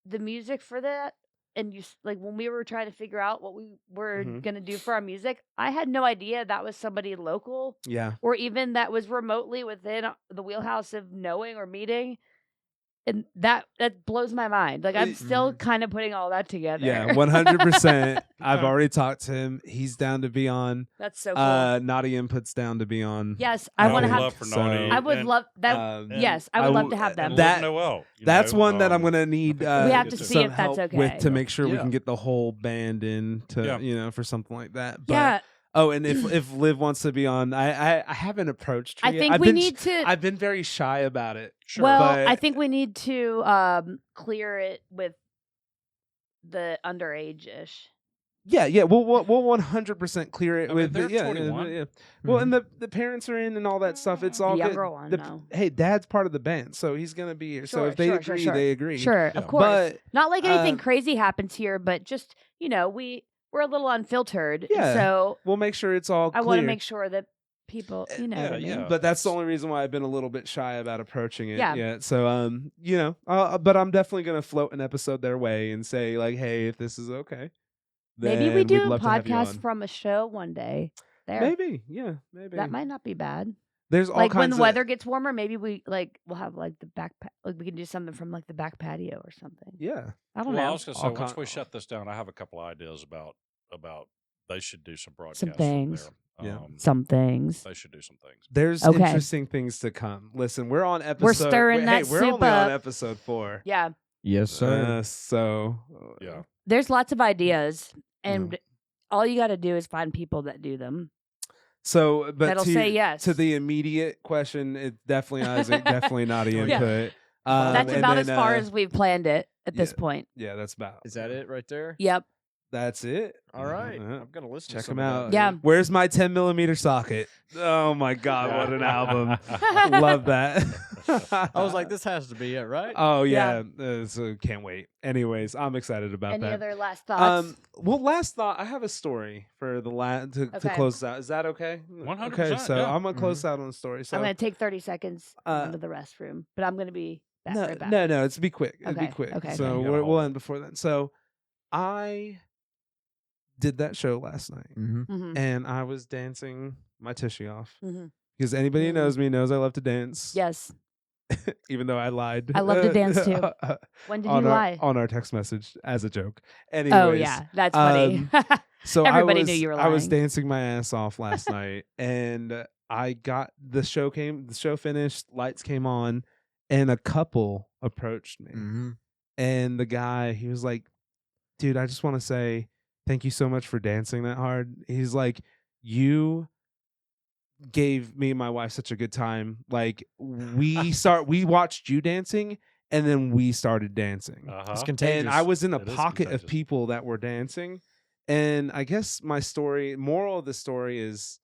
the music for that, and like when we were trying to figure out what we were Mhm. gonna do for our music. I had no idea that was somebody local, Yeah. or even that was remotely within the wheelhouse of knowing or meeting. And that blows my mind. Like I'm still kind of putting all that together. Yeah, 100%. I've Okay. already talked to him. He's down to be on. That's so cool. Naughty Input's down to be on. Yes, I want to would have. love for so- Naughty I would and- love that. Um, Yes, I I would love w- to have them. and that- Liv Noel, you That's know, one that I'm gonna need. We have to get see some if that's help with okay. to make sure we Yeah. can get the whole band in to Yeah. for something like that. But, Yeah, Oh, and if Liv wants to be on, I haven't approached her I yet. think I've we been, need to. I've been very shy about it. Sure. Well, but- I think we need to clear it with the underage ish. Yeah, we'll 100% clear it I mean, with they're yeah, 21. yeah. Well, and the parents are in and all that stuff. It's all The good. younger one, The- no. Hey, Dad's part of the band, so he's gonna be here. so Sure, if they sure, agree, sure. they agree. Sure, Yeah. of course. But Not like anything um, crazy happens here, but just we're a little unfiltered. and Yeah, so we'll make sure it's all I clear. want to make sure that people, you know, Yeah, what I mean? yeah. But that's the only reason why I've been a little bit shy about approaching it Yeah. yet. So but I'm definitely gonna float an episode their way and say like, hey, if this is okay, Maybe then we we'd do a love to have you podcast on. from a show one day. There, Maybe. that might not be bad. There's all Like when kinds the of weather gets warmer, maybe we'll have like the back, like we can do something from like the back patio or something. yeah. I don't Well, I know. was going to All say, once con- we shut this down, I have a couple ideas about they should do some broadcasts from things. there. Yeah. Some things. They should do some things. There's Okay. interesting things to come. Listen, we're on episode. We're stirring that Hey, we're soup only on up. episode 4. Yeah, Yes, sir. So Yeah. there's lots of ideas, and all you got to do is find people that do them. but That'll to, say yes. to the immediate question, it's definitely Isaac, definitely Naughty Yeah. Input. That's and about then, as far as we've planned it at this yeah. point. Yeah, that's about. Is that it right there? Yep. That's it. All right. Yeah. I'm gonna listen. Check to some them of out. that. Yeah. Where's my 10mm socket? Oh my God, what an album! Love that. I was like, this has to be it, right? Oh Yeah. yeah, so can't wait. Anyways, I'm excited about Any that. other last thoughts? Well, last thought, I have a story for the to Okay. close out. Is that okay? 100%, Okay, so yeah. I'm gonna close out on the story. So I'm going to take 30 seconds uh, into the restroom, but I'm going to be back right back. no, it's be quick. It'd be Okay, quick. okay, So okay. You gotta we'll hold it. end before then. So I did that show last night, Mm-hmm. and I was dancing my tushy off Mm-hmm. because anybody who Mhm. knows me knows I love to dance. Yes. Even though I lied. I love to dance too. When did you lie? on our text message as a joke. Anyways, Oh, yeah. That's funny. So Everybody I was, knew you were I was lying. dancing my ass off last night, and I got the show finished, lights came on, and a couple approached me, Mm-hmm. and the guy, he was like, "Dude, I just want to say thank you so much for dancing that hard." He's like, "You gave me and my wife such a good time. Like we watched you dancing, and then we started dancing." Uh-huh. It's contagious. And I was in a It is pocket of contagious. people that were dancing. And I guess my moral of the story is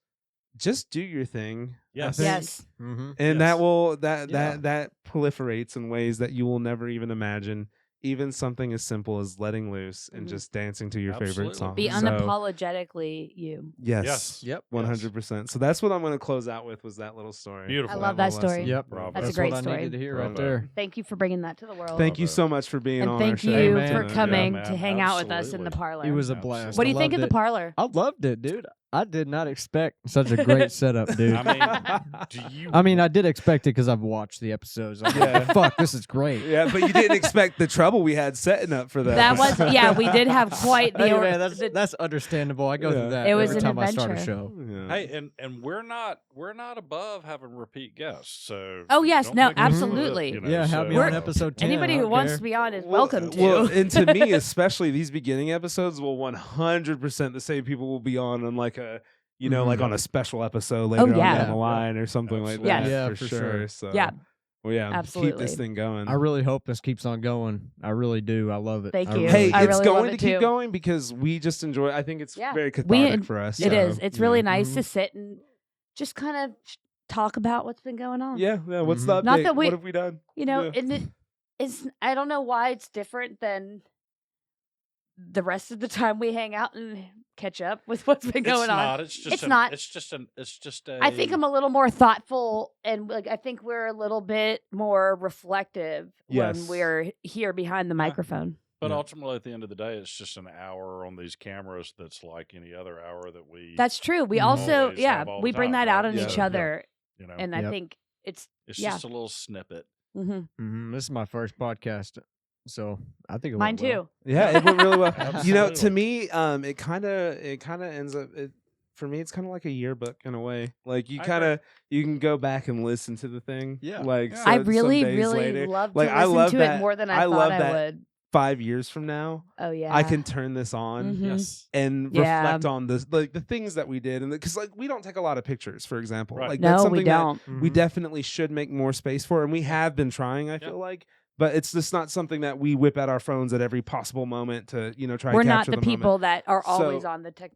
just do your thing. I Yes. think. Yes. Mm-hmm. And Yes. that proliferates in ways that you will never even imagine. Even something as simple as letting loose and Mhm. just dancing to your favorite Absolutely. song. Be So, unapologetically you. yes. Yes. Yep. 100%. So that's what I'm going to close out with, was that little story. Beautiful. I love that little story. lesson. Yep. Bravo. That's a great what I story. needed to hear right Bravo. there. Thank you for bringing that to the world. Thank you Bravo. so much for being and on thank our show. you Hey, for man. coming Yeah, to man. hang out with us in the Absolutely. parlor. It was a Absolutely. blast. What do I you think of loved the it. parlor? I loved it, dude. I did not expect such a great setup, dude. I mean, I did expect it because I've watched the episodes. I'm Yeah. like, fuck, this is great. Yeah, but you didn't expect the trouble we had setting up for that. That was we did have quite the. Hey, man, that's understandable. I go through that It was every an time I start a adventure. show. Yeah. hey, and we're not above having repeat guests. So Oh, yes, don't no, make us look, absolutely. you know, Yeah, have so- me on episode 10. Anybody I who don't wants care. to be on is Well, welcome to. Well, and to me, especially these beginning episodes, will 100% the same people will be on like a, like on a special episode later on yeah. down the line or something like Absolutely. that. Yeah, for for sure. sure. So, Yeah. well, yeah, keep Absolutely. this thing going. I really hope this keeps on going. I really do. I love it. Thank I you. really Hey, do. I it's really love going to it keep too. going because we just enjoy. I think it's Yeah. very We cathartic en- for us. It is. so, It's you really know. nice to sit and just kind of talk about what's been going on. Yeah, yeah. What's the update? Not that we- what have we done? Yeah. And it's I don't know why it's different than the rest of the time we hang out and catch up with what's been going it's on. Not. It's just. It's not. It's just a. I think I'm a little more thoughtful, and I think we're a little bit more reflective Yes. when we're here behind the microphone. But Yeah. ultimately, at the end of the day, it's just an hour on these cameras. That's like any other hour that we. That's true. We Mhm. also, Always have all we the bring time, that out right? on Yeah. each Yeah. other, you know, and I Yep. think it's it's yeah. just a little snippet. This is my first podcast, so I think it Mine went well. too. Yeah, it went really well. To Absolutely. me, it kind of ends up. For me, it's kind of like a yearbook in a way. Like you I kind agree. of you can go back and listen to the thing. Yeah. Like Yeah. so, I some really, days really later, love to like, I listen love to that- it more than I I love thought I that would. 5 years from now, Oh yeah, I can turn this on Mhm. Yes. and Yeah. reflect on the things that we did, and because like we don't take a lot of pictures, for example. Right. Like that's No, something we don't. that we Mhm. definitely should make more space for, and we have been trying. I feel like. But it's just not something that we whip out our phones at every possible moment to, try We're and not capture the the moment. people that are always So- on the tech.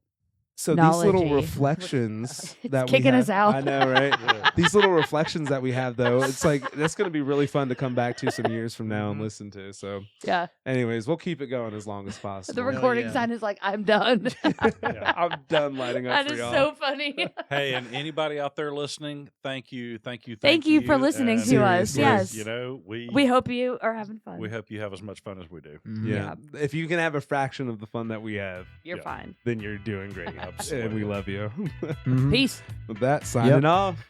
So these little technology. reflections It's that we kicking have, us out. I know, right? Yeah. These little reflections that we have, though, it's like that's going to be really fun to come back to some years from now and Mhm. listen to. So, Yeah, anyways, we'll keep it going as long as possible. the recording yeah. sign is like, I'm done. Yeah. I'm done lighting up That for is y'all. so funny. Hey, and anybody out there listening, thank you. Thank you for listening and to us. Seriously. Yes, You know, we hope you are having fun. we hope you have as much fun as we do. Mhm. Yeah. If you can have a fraction of the fun that we have, You're Yeah. fine. then you're doing great. And Absolutely. we love you. Mhm. Peace. With that, signing off.